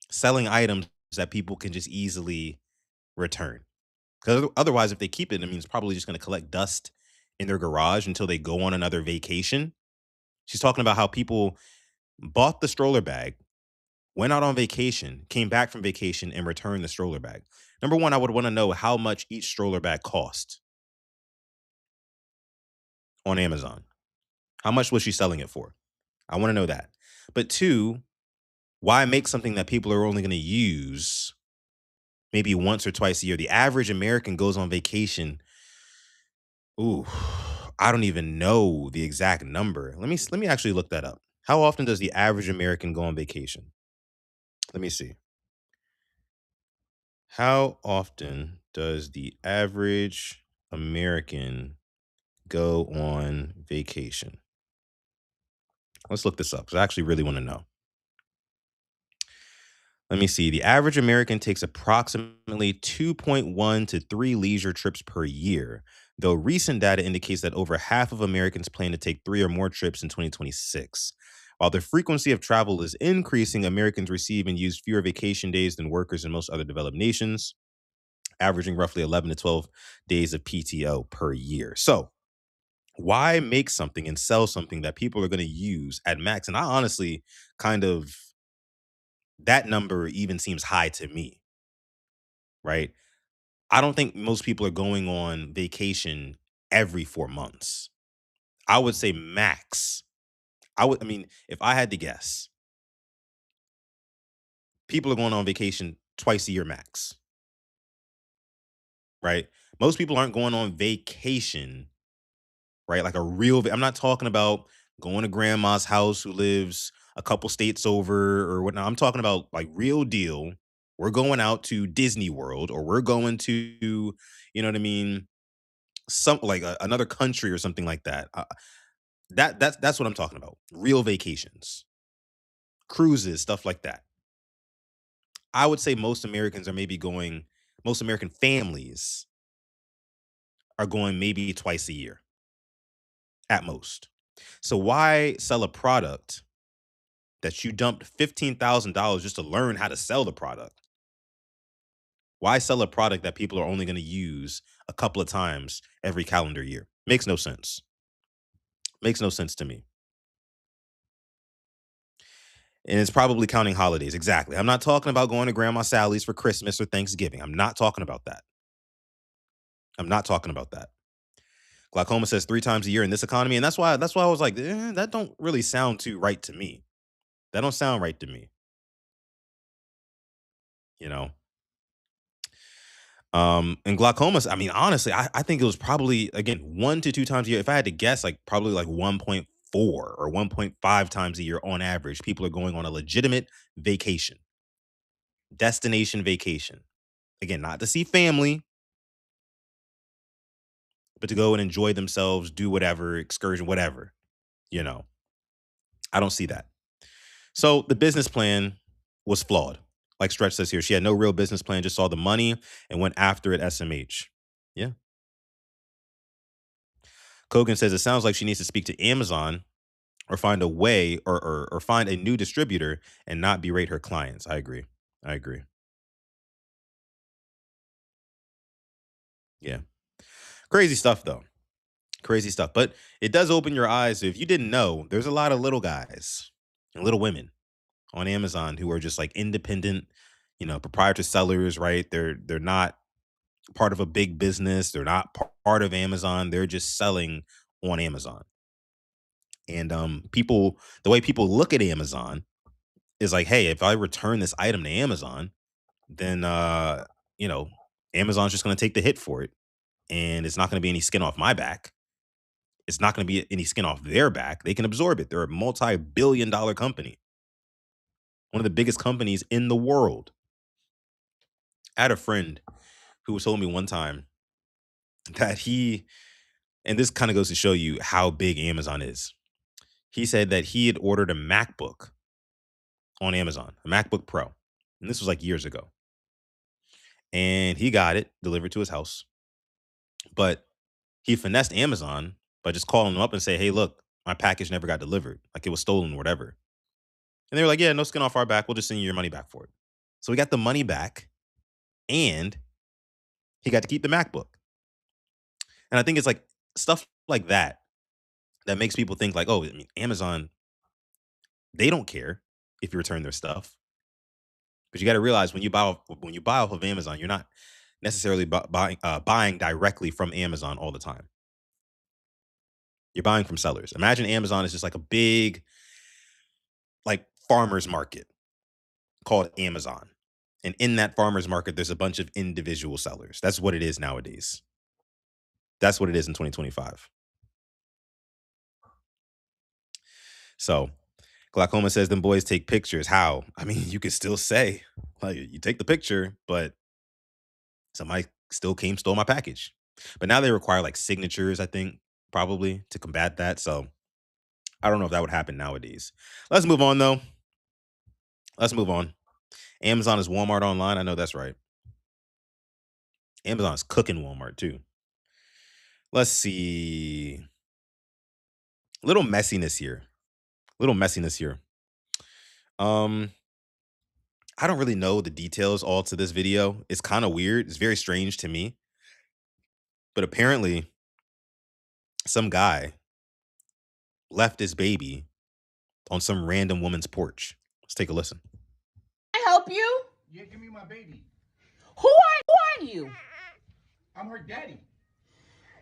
selling items that people can just easily return. Because otherwise, if they keep it, I mean, it's probably just going to collect dust in their garage until they go on another vacation. She's talking about how people bought the stroller bag, went out on vacation, came back from vacation, and returned the stroller bag. Number one, I would want to know how much each stroller bag cost on Amazon. How much was she selling it for? I want to know that. But two, why make something that people are only going to use maybe once or twice a year? The average American goes on vacation. Ooh, I don't even know the exact number. Let me actually look that up. How often does the average American go on vacation? Let me see. How often does the average American go on vacation? Let's look this up because I actually really want to know. Let me see. The average American takes approximately 2.1 to 3 leisure trips per year, though recent data indicates that over half of Americans plan to take 3 or more trips in 2026. While the frequency of travel is increasing, Americans receive and use fewer vacation days than workers in most other developed nations, averaging roughly 11 to 12 days of PTO per year. So, why make something and sell something that people are going to use at max? And I honestly kind of, that number even seems high to me, right? I don't think most people are going on vacation every 4 months. I would say max. I mean, if I had to guess, people are going on vacation twice a year max, right? Most people aren't going on vacation, right? Like a real, I'm not talking about going to grandma's house who lives a couple states over or whatnot. I'm talking about like real deal. We're going out to Disney World or we're going to, you know what I mean? Some like another country or something like that. That's what I'm talking about. Real vacations, cruises, stuff like that. I would say most Americans are maybe going. Most American families are going maybe twice a year at most. So why sell a product that you dumped $15,000 just to learn how to sell the product? Why sell a product that people are only going to use a couple of times every calendar year? Makes no sense. Makes no sense to me. And it's probably counting holidays. Exactly. I'm not talking about going to Grandma Sally's for Christmas or Thanksgiving. I'm not talking about that. I'm not talking about that. Glaucoma says 3 times a year in this economy. And that's why I was like, that don't really sound too right to me. That don't sound right to me. You know? And glaucoma, I mean, honestly, I think it was probably, again, 1 to 2 times a year. If I had to guess, like probably like 1.4 or 1.5 times a year on average, people are going on a legitimate vacation, destination vacation. Again, not to see family, but to go and enjoy themselves, do whatever, excursion, whatever, you know. I don't see that. So the business plan was flawed. Like Stretch says here, she had no real business plan, just saw the money and went after it SMH. Yeah. Kogan says it sounds like she needs to speak to Amazon or find a way or find a new distributor and not berate her clients. I agree. I agree. Yeah. Crazy stuff though. Crazy stuff. But it does open your eyes. If you didn't know, there's a lot of little guys and little women on Amazon who are just like independent, proprietor sellers, right? They're not part of a big business. They're not part of Amazon. They're just selling on Amazon. And the way people look at Amazon is like, hey, if I return this item to Amazon, then you know, Amazon's just going to take the hit for it, and it's not going to be any skin off my back. It's not going to be any skin off their back. They can absorb it. They're a multi-billion-dollar company, one of the biggest companies in the world. I had a friend who told me one time that and this kind of goes to show you how big Amazon is. He said that he had ordered a MacBook on Amazon, a MacBook Pro. And this was like years ago. And he got it delivered to his house. But he finessed Amazon by just calling them up and say, hey, look, my package never got delivered. Like it was stolen or whatever. And they were like, yeah, no skin off our back. We'll just send you your money back for it. So we got the money back and he got to keep the MacBook. And I think it's like stuff like that that makes people think like, oh, I mean, Amazon, they don't care if you return their stuff. But you got to realize when you buy off of Amazon, you're not necessarily buying directly from Amazon all the time. You're buying from sellers. Imagine Amazon is just like a big like farmers market called Amazon. And in that farmers market, there's a bunch of individual sellers. That's what it is nowadays. That's what it is in 2025. So Glaucoma says them boys take pictures. How? I mean, you could still say, like, you take the picture, but somebody still stole my package. But now they require like signatures, I think, probably to combat that. So I don't know if that would happen nowadays. Let's move on, though. Let's move on. Amazon is Walmart online. I know that's right. Amazon is cooking Walmart, too. Let's see. Little messiness here. I don't really know the details all to this video. It's kind of weird. It's very strange to me. But apparently, some guy left his baby on some random woman's porch. Let's take a listen. Can I help you? Yeah, give me my baby. Who are you? I'm her daddy.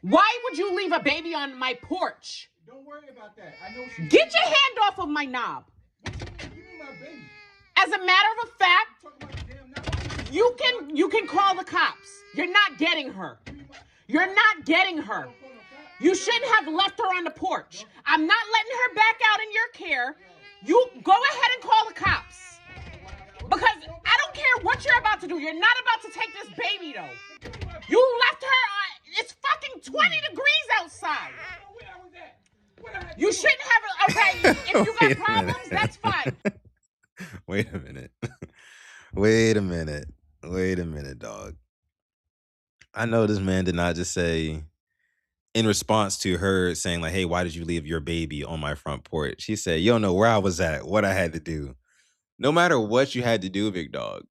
Why would you leave a baby on my porch? Don't worry about that. I know she. Get your hand off of my knob. Give me my baby. As a matter of fact, you can call the cops. You're not getting her. You're not getting her. You shouldn't have left her on the porch. I'm not letting her back out in your care. You go ahead and call the cops. Because I don't care what you're about to do. You're not about to take this baby, though. You left her it's fucking 20 degrees outside. You shouldn't have, okay, if you got problems, that's fine. Wait a minute. Wait a minute, dog. I know this man did not just say, in response to her saying like, hey, why did you leave your baby on my front porch? He said, you don't know where I was at, what I had to do. No matter what you had to do, big dog,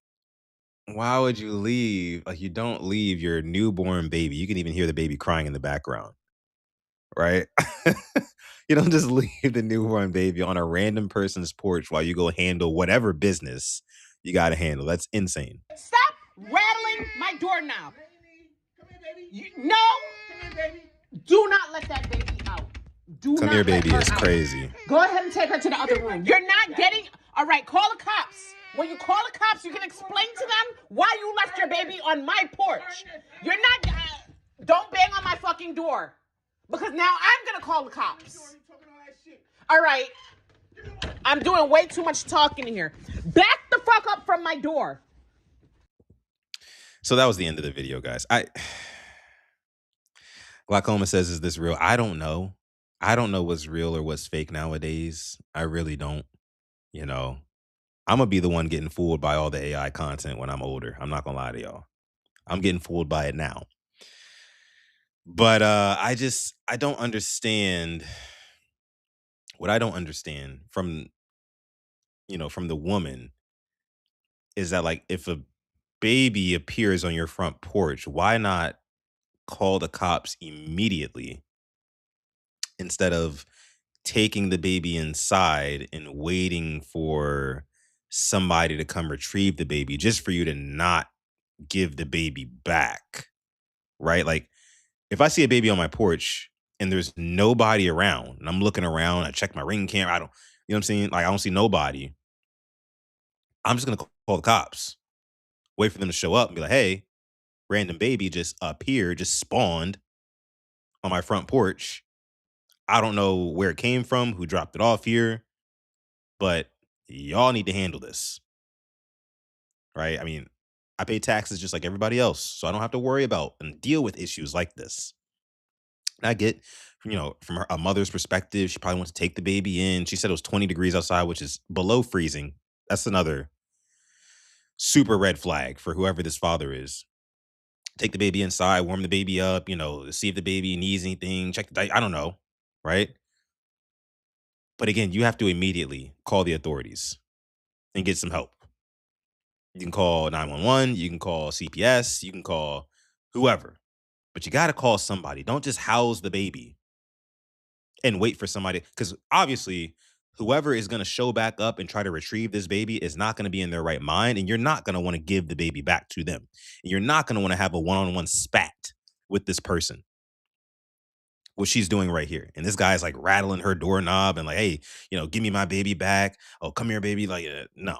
why would you leave? Like, you don't leave your newborn baby. You can even hear the baby crying in the background, right? You don't just leave the newborn baby on a random person's porch while you go handle whatever business you got to handle. That's insane. Stop rattling my doorknob. No. Do not let that baby out. Come here, baby. It's crazy. Go ahead and take her to the other room. You're not getting... All right, call the cops. When you call the cops, you can explain to them why you left your baby on my porch. You're not... don't bang on my fucking door. Because now I'm going to call the cops. All right. I'm doing way too much talking here. Back the fuck up from my door. So that was the end of the video, guys. Glaucoma says, is this real? I don't know. I don't know what's real or what's fake nowadays. I really don't. You know, I'm going to be the one getting fooled by all the AI content when I'm older. I'm not going to lie to y'all. I'm getting fooled by it now. But I don't understand. What I don't understand from the woman is that, like, if a baby appears on your front porch, why not call the cops immediately instead of taking the baby inside and waiting for somebody to come retrieve the baby just for you to not give the baby back, right? Like, if I see a baby on my porch and there's nobody around and I'm looking around, I check my ring camera, you know what I'm saying? Like, I don't see nobody. I'm just going to call the cops, wait for them to show up and be like, hey, random baby just appeared, just spawned on my front porch. I don't know where it came from, who dropped it off here, but y'all need to handle this, right? I mean, I pay taxes just like everybody else, so I don't have to worry about and deal with issues like this. And I get, from a mother's perspective, she probably wants to take the baby in. She said it was 20 degrees outside, which is below freezing. That's another super red flag for whoever this father is. take the baby inside, warm the baby up, see if the baby needs anything, check the diet. I don't know, right? But again, you have to immediately call the authorities and get some help. You can call 911, you can call CPS, you can call whoever, but you got to call somebody. Don't just house the baby and wait for somebody, because obviously, whoever is going to show back up and try to retrieve this baby is not going to be in their right mind, and you're not going to want to give the baby back to them. And you're not going to want to have a one-on-one spat with this person, what she's doing right here. And this guy's like rattling her doorknob and like, hey, give me my baby back. Oh, come here, baby. Like, no.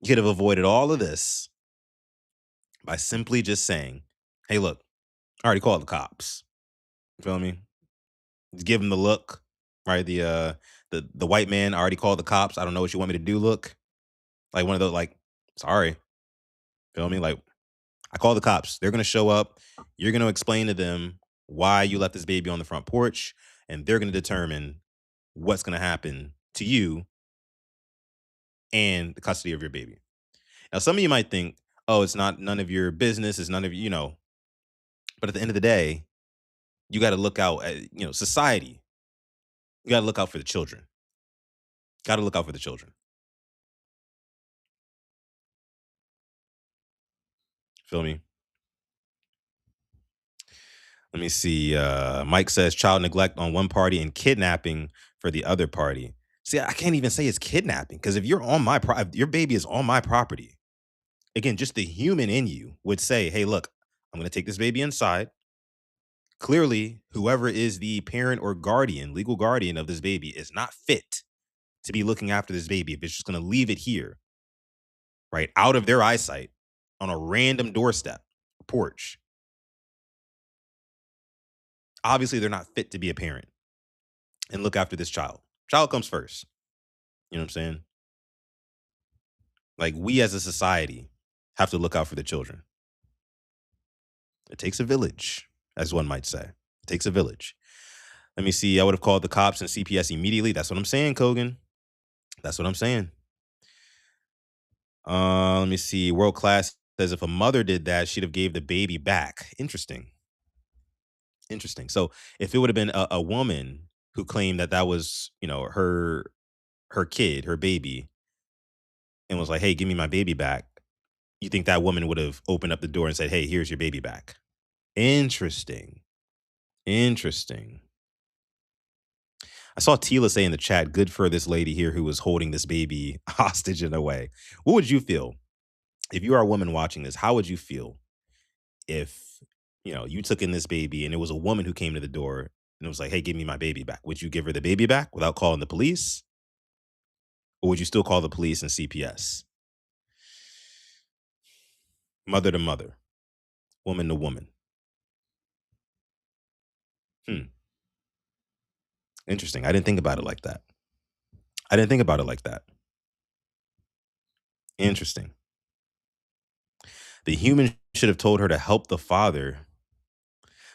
You could have avoided all of this by simply just saying, hey, look, I already called the cops. You feel me? Just give him the look, right? The white man already called the cops. I don't know what you want me to do. Look, like one of those, like, sorry. Feel me? Like, I called the cops. They're gonna show up. You're gonna explain to them why you left this baby on the front porch, and they're gonna determine what's gonna happen to you and the custody of your baby. Now, some of you might think, oh, it's not none of your business. It's none of But at the end of the day, you got to look out at society. You got to look out for the children. Got to look out for the children. Feel me? Let me see. Mike says child neglect on one party and kidnapping for the other party. See, I can't even say it's kidnapping, because if you're on my your baby is on my property. Again, just the human in you would say, "Hey, look, I'm going to take this baby inside." Clearly, whoever is the parent or guardian, legal guardian of this baby, is not fit to be looking after this baby if it's just going to leave it here, right, out of their eyesight on a random doorstep, porch. Obviously, they're not fit to be a parent and look after this child. Child comes first. You know what I'm saying? Like, we as a society have to look out for the children. It takes a village, as one might say. It takes a village. Let me see. I would have called the cops and CPS immediately. That's what I'm saying, Kogan. That's what I'm saying. Let me see. World Class says if a mother did that, she'd have gave the baby back. Interesting. So if it would have been a woman who claimed that was, her kid, her baby, and was like, hey, give me my baby back, you think that woman would have opened up the door and said, hey, here's your baby back? Interesting. I saw Tila say in the chat, good for this lady here who was holding this baby hostage in a way. What would you feel if you are a woman watching this? How would you feel if, you took in this baby and it was a woman who came to the door and it was like, hey, give me my baby back? Would you give her the baby back without calling the police? Or would you still call the police and CPS? Mother to mother, woman to woman. Interesting. I didn't think about it like that. Interesting. The human should have told her to help the father.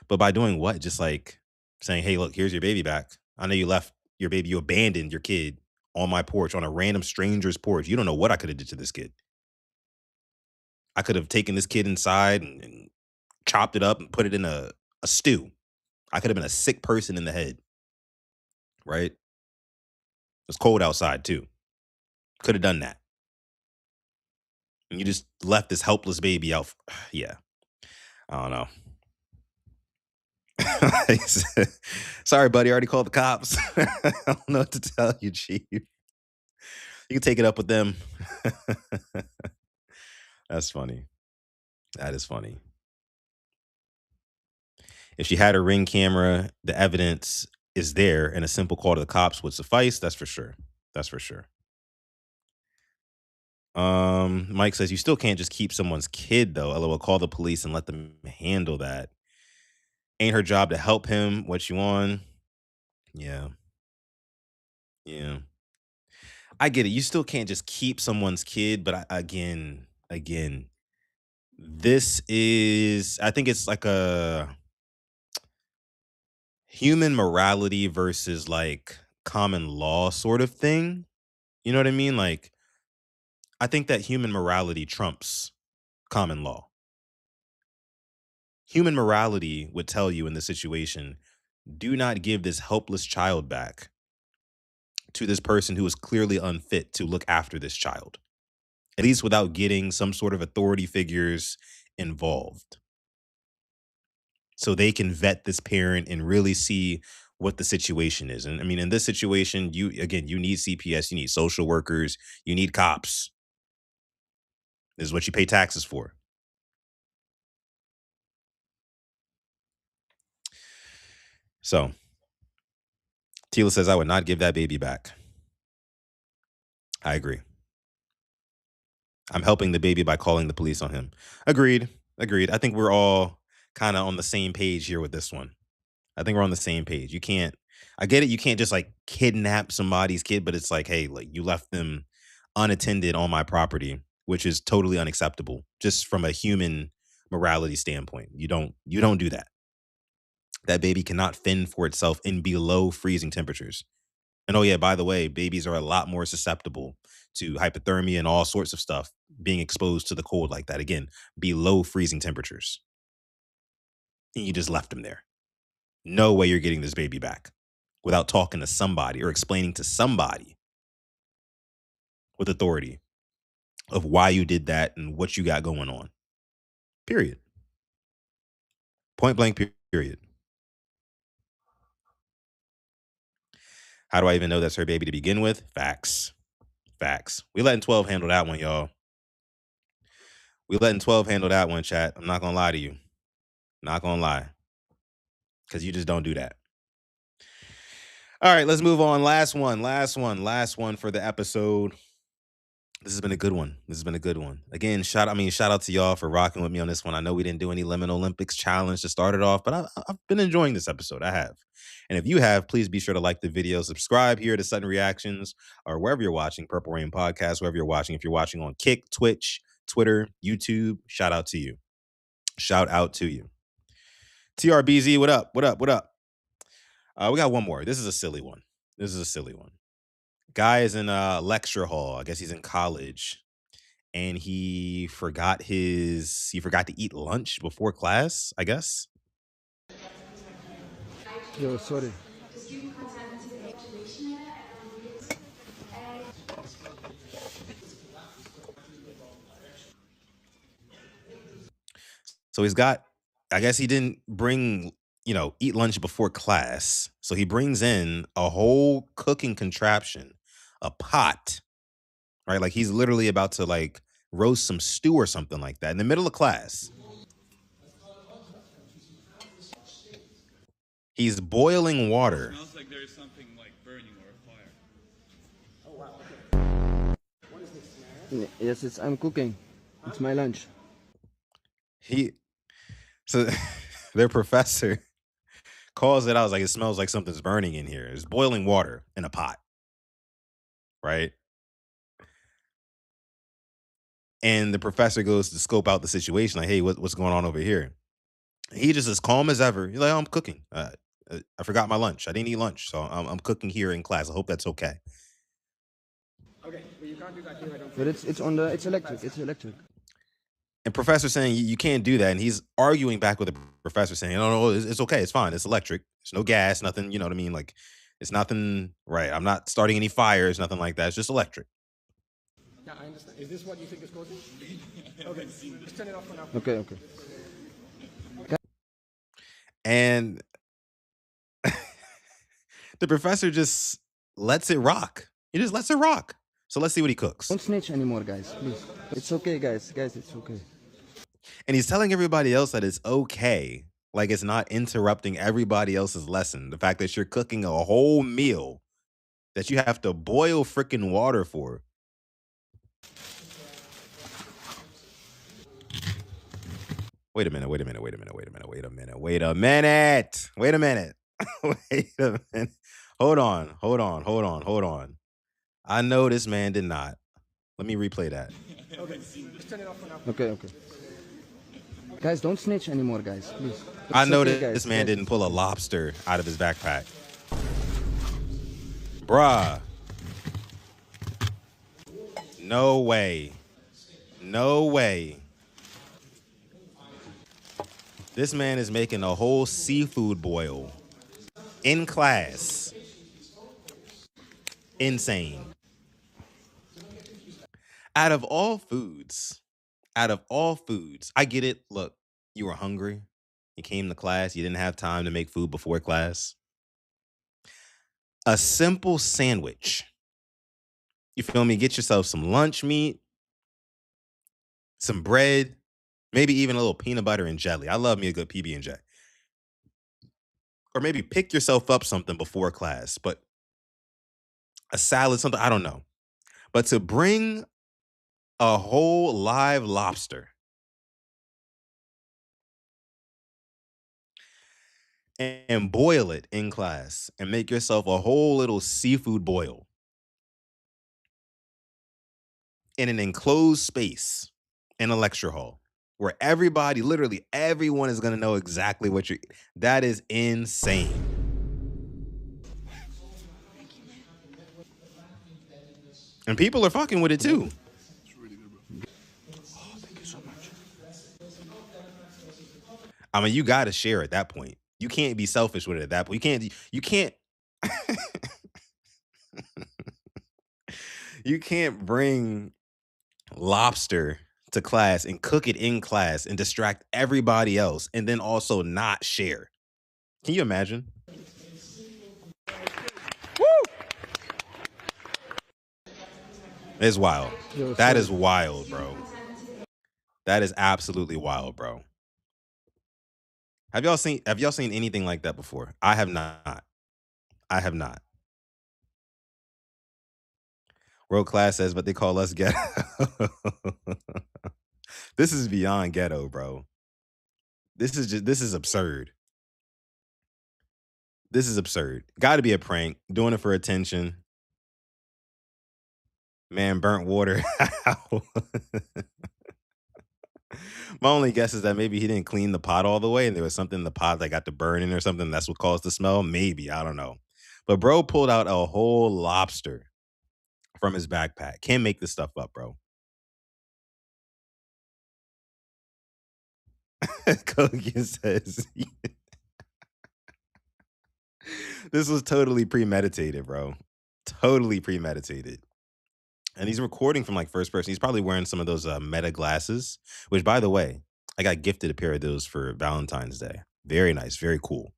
But by doing what? Just like saying, hey, look, here's your baby back. I know you left your baby, you abandoned your kid on my porch, on a random stranger's porch. You don't know what I could have did to this kid. I could have taken this kid inside and chopped it up and put it in a stew. I could have been a sick person in the head. Right? It's cold outside too. Could have done that. And you just left this helpless baby out. Yeah. I don't know. Sorry, buddy. I already called the cops. I don't know what to tell you, Chief. You can take it up with them. That's funny. That is funny. If she had a Ring camera, the evidence is there, and a simple call to the cops would suffice. That's for sure. Mike says you still can't just keep someone's kid though. LOL, call the police and let them handle that. Ain't her job to help him. What you on? Yeah. I get it. You still can't just keep someone's kid, but again, this is, I think it's like a human morality versus like common law sort of thing. You know what I mean? Like, I think that human morality trumps common law. Human morality would tell you in this situation, do not give this helpless child back to this person who is clearly unfit to look after this child, at least without getting some sort of authority figures involved, so they can vet this parent and really see what the situation is. And I mean, in this situation, you need CPS, you need social workers, you need cops. This is what you pay taxes for. So Tila says, I would not give that baby back. I agree. I'm helping the baby by calling the police on him. Agreed. I think we're all kind of on the same page here with this one. I think we're on the same page. I get it. You can't just like kidnap somebody's kid, but it's like, hey, like you left them unattended on my property, which is totally unacceptable just from a human morality standpoint. You don't do that. That baby cannot fend for itself in below freezing temperatures. And oh yeah, by the way, babies are a lot more susceptible to hypothermia and all sorts of stuff being exposed to the cold like that. Again, below freezing temperatures. And you just left them there. No way you're getting this baby back without talking to somebody or explaining to somebody with authority of why you did that and what you got going on. Period. Point blank, period. How do I even know that's her baby to begin with? Facts. We letting 12 handle that one, y'all. We letting 12 handle that one, chat. I'm not going to lie to you. Not going to lie. Because you just don't do that. All right, let's move on. Last one for the episode. This has been a good one. Again, shout out to y'all for rocking with me on this one. I know we didn't do any Lemon Olympics challenge to start it off, but I've been enjoying this episode. I have. And if you have, please be sure to like the video, subscribe here to Sutton Reactions, or wherever you're watching, Purple Rain Podcast, wherever you're watching. If you're watching on Kick, Twitch, Twitter, YouTube, shout out to you. TRBZ, what up? We got one more. This is a silly one. Guy is in a lecture hall. I guess he's in college. And he forgot to eat lunch before class, I guess. Yo, sorry. So I guess he didn't bring, eat lunch before class. So he brings in a whole cooking contraption, a pot, right? Like he's literally about to like roast some stew or something like that in the middle of class. He's boiling water. It smells like there's something like burning or a fire. Oh wow. Okay. What is this? Yes, I'm cooking. It's my lunch. So their professor calls it out. Like, it smells like something's burning in here. It's boiling water in a pot. Right? And the professor goes to scope out the situation. Like, hey, what's going on over here? He just as calm as ever. He's like, oh, I'm cooking. I forgot my lunch. I didn't eat lunch. So I'm cooking here in class. I hope that's okay. Okay, but you can't do that here. But it's electric. It's electric. And professor saying you can't do that. And he's arguing back with the professor saying, no, it's okay. It's fine. It's electric. There's no gas, nothing, you know what I mean? Like, it's nothing, right? I'm not starting any fires, nothing like that. It's just electric. Yeah, I understand. Is this what you think is causing? Okay, just turn it off for now. Okay. And the professor just lets it rock. He just lets it rock. So let's see what he cooks. Don't snitch anymore, guys, please. It's okay, guys. Guys, it's okay. And he's telling everybody else that it's okay. Like, it's not interrupting everybody else's lesson. The fact that you're cooking a whole meal that you have to boil freaking water for. Wait a minute. Hold on. I know this man did not. Let me replay that. Okay, just turn it off for now. Okay. Guys, don't snitch anymore, guys, please. I know that this man didn't pull a lobster out of his backpack. Bruh. No way. This man is making a whole seafood boil in class. Insane. Out of all foods, I get it. Look, you were hungry. You came to class. You didn't have time to make food before class. A simple sandwich. You feel me? Get yourself some lunch meat, some bread, maybe even a little peanut butter and jelly. I love me a good PB&J. Or maybe pick yourself up something before class, but a salad, something, I don't know. But to bring a whole live lobster and boil it in class and make yourself a whole little seafood boil in an enclosed space in a lecture hall where everybody, literally everyone is going to know exactly what you're, that is insane. And people are fucking with it too. I mean, you got to share at that point. You can't be selfish with it at that point. You can't you can't bring lobster to class and cook it in class and distract everybody else and then also not share. Can you imagine? It's wild. That is wild, bro. That is absolutely wild, bro. Have y'all seen anything like that before? I have not. I have not. World Class says, but they call us ghetto. This is beyond ghetto, bro. This is absurd. This is absurd. Got to be a prank. Doing it for attention. Man, burnt water. My only guess is that maybe he didn't clean the pot all the way and there was something in the pot that got to burning or something. That's what caused the smell. Maybe. I don't know. But bro pulled out a whole lobster from his backpack. Can't make this stuff up, bro. Kogan says this was totally premeditated, bro. Totally premeditated. And he's recording from like first person. He's probably wearing some of those Meta glasses, which by the way, I got gifted a pair of those for Valentine's Day. Very nice, very cool.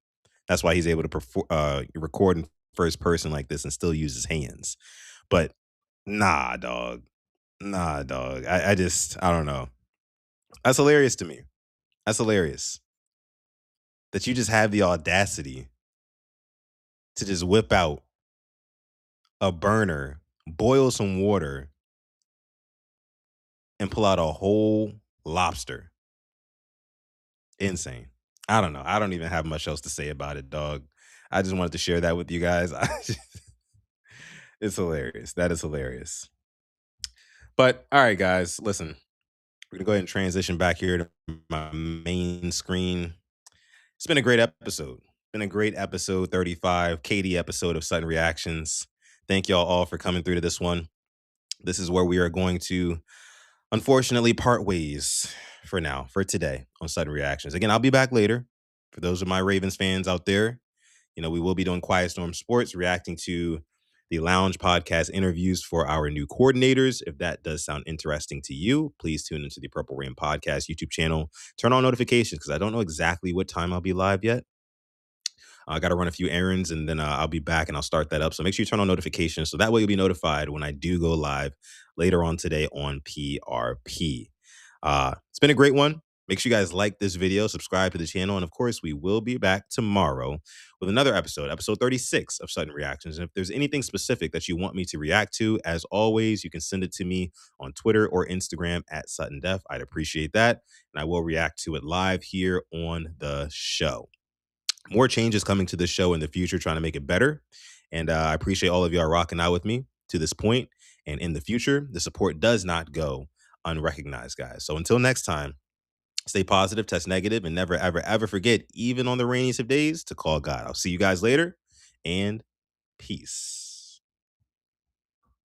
That's why he's able to record in first person like this and still use his hands. But nah, dog. Nah, dog. I don't know. That's hilarious to me. That's hilarious. That you just have the audacity to just whip out a burner, boil some water, and pull out a whole lobster. Insane. I don't know. I don't even have much else to say about it, dog. I just wanted to share that with you guys. It's hilarious. That is hilarious. But all right, guys, listen. We're gonna go ahead and transition back here to my main screen. It's been a great episode. Been a great episode 35, Katie episode of Sutton Reactions. Thank y'all all for coming through to this one. This is where we are going to, unfortunately, part ways for now, for today on Sutton Reactions. Again, I'll be back later. For those of my Ravens fans out there, you know, we will be doing Quiet Storm Sports, reacting to the Lounge podcast interviews for our new coordinators. If that does sound interesting to you, please tune into the Purple Rain Podcast YouTube channel. Turn on notifications because I don't know exactly what time I'll be live yet. I got to run a few errands and then I'll be back and I'll start that up. So make sure you turn on notifications so that way you'll be notified when I do go live later on today on PRP. It's been a great one. Make sure you guys like this video, subscribe to the channel, and of course, we will be back tomorrow with another episode 36 of Sutton Reactions. And if there's anything specific that you want me to react to, as always, you can send it to me on Twitter or Instagram at SuttonDef. I'd appreciate that, and I will react to it live here on the show. More changes coming to the show in the future, trying to make it better. And I appreciate all of y'all rocking out with me to this point. And in the future, the support does not go unrecognized, guys. So until next time, stay positive, test negative, and never, ever, ever forget, even on the rainiest of days, to call God. I'll see you guys later, and peace.